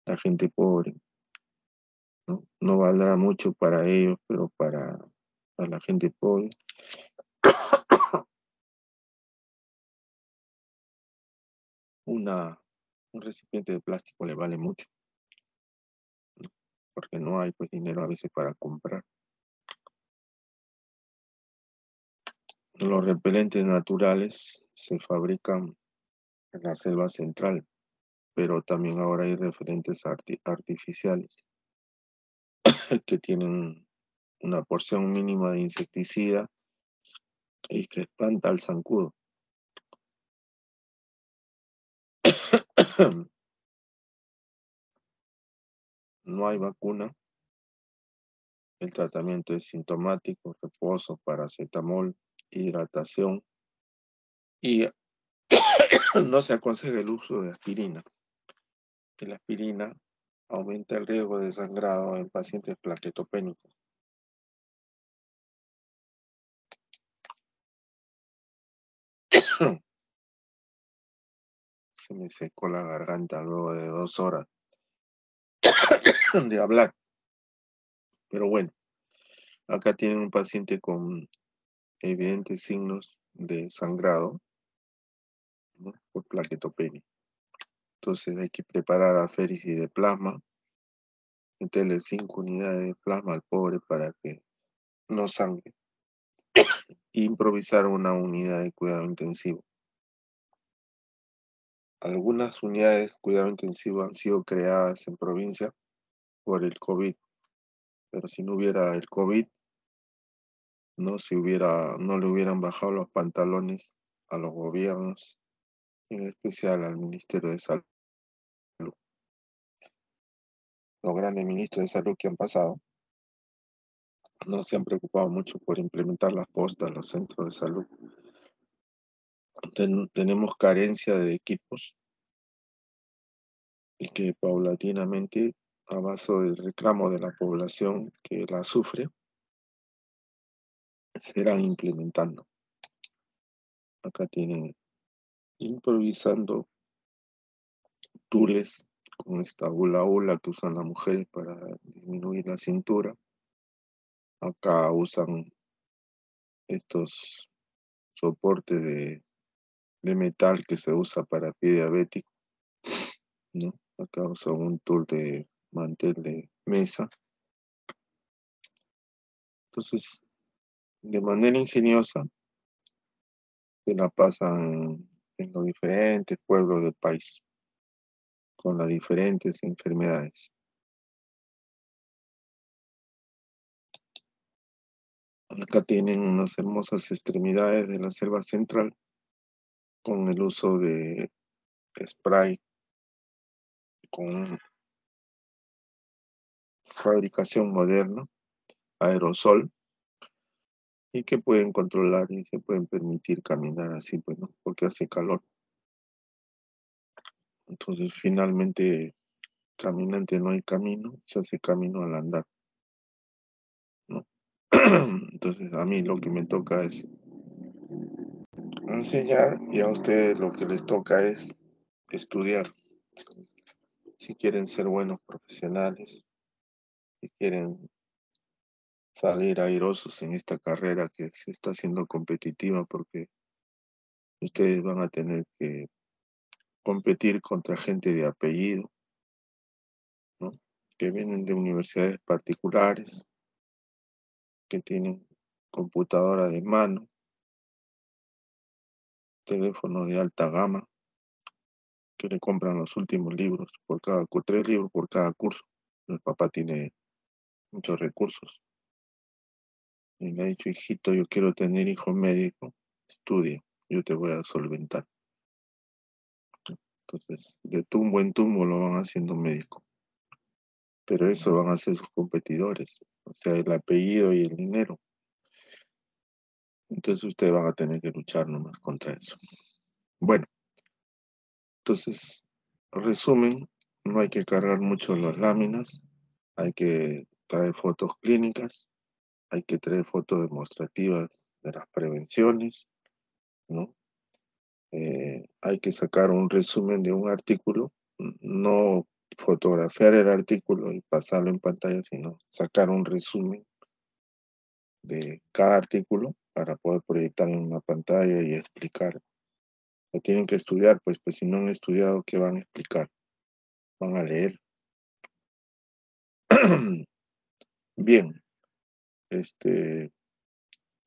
la gente pobre? ¿No? No valdrá mucho para ellos, pero para la gente pobre, un recipiente de plástico le vale mucho, porque no hay pues dinero a veces para comprar. Los repelentes naturales se fabrican en la selva central, pero también ahora hay referentes artificiales que tienen una porción mínima de insecticida y que espanta al zancudo. No hay vacuna, el tratamiento es sintomático, reposo, paracetamol, hidratación y no se aconseja el uso de aspirina. La aspirina aumenta el riesgo de sangrado en pacientes plaquetopénicos. Se me secó la garganta luego de 2 horas de hablar. Pero bueno, acá tienen un paciente con evidentes signos de sangrado, ¿no? Por plaquetopenia. Entonces hay que preparar aféresis de plasma, meterle 5 unidades de plasma al pobre para que no sangre. E improvisar una unidad de cuidado intensivo. Algunas unidades de cuidado intensivo han sido creadas en provincia por el COVID, pero si no hubiera el COVID, no le hubieran bajado los pantalones a los gobiernos, en especial al Ministerio de Salud. Los grandes ministros de salud que han pasado no se han preocupado mucho por implementar las postas, los centros de salud. Tenemos carencia de equipos y que paulatinamente, a base del reclamo de la población que la sufre, se irán implementando. Acá tienen improvisando tules con esta hula hula que usan las mujeres para disminuir la cintura. Acá usan estos soportes de metal que se usa para pie diabético, ¿no? Acá usan un tool de mantel de mesa. Entonces, de manera ingeniosa, se la pasan en los diferentes pueblos del país, con las diferentes enfermedades. Acá tienen unas hermosas extremidades de la selva central con el uso de spray con fabricación moderna, aerosol, y que pueden controlar y se pueden permitir caminar así, pues, ¿no? Porque hace calor. Entonces, finalmente, caminante no hay camino, se hace camino al andar, ¿no? Entonces, a mí lo que me toca es enseñar y a ustedes lo que les toca es estudiar. Si quieren ser buenos profesionales, si quieren salir airosos en esta carrera que se está haciendo competitiva, porque ustedes van a tener que competir contra gente de apellido, ¿no? Que vienen de universidades particulares, que tienen computadora de mano, teléfono de alta gama, que le compran los últimos libros, 3 libros por cada curso. El papá tiene muchos recursos. Y me ha dicho, hijito, yo quiero tener hijo médico, estudia, yo te voy a solventar. Entonces, de tumbo en tumbo lo van haciendo médico. Pero eso van a ser sus competidores, o sea, el apellido y el dinero. Entonces ustedes van a tener que luchar nomás contra eso. Bueno, entonces, resumen, no hay que cargar mucho las láminas, hay que traer fotos clínicas, hay que traer fotos demostrativas de las prevenciones, ¿no? Hay que sacar un resumen de un artículo, no fotografiar el artículo y pasarlo en pantalla, sino sacar un resumen de cada artículo para poder proyectarlo en una pantalla y explicar. Lo tienen que estudiar, pues si no han estudiado, ¿qué van a explicar? Van a leer. Bien,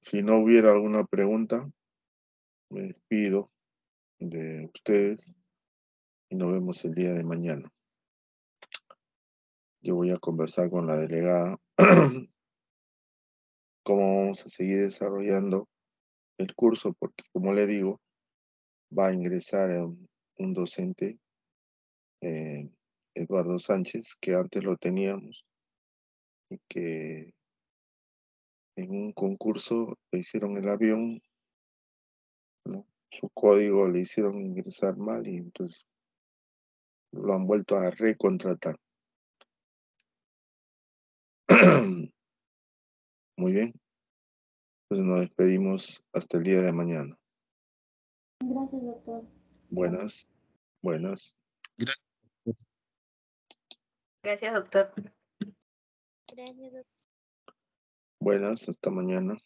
si no hubiera alguna pregunta, me despido de ustedes y nos vemos el día de mañana. Yo voy a conversar con la delegada cómo vamos a seguir desarrollando el curso, porque como le digo, va a ingresar un docente, Eduardo Sánchez, que antes lo teníamos y que en un concurso le hicieron el avión, ¿no? Su código le hicieron ingresar mal y entonces lo han vuelto a recontratar. Muy bien, pues nos despedimos hasta el día de mañana. Gracias, doctor. Buenas, buenas. Gracias, doctor. Gracias, doctor. Buenas, hasta mañana.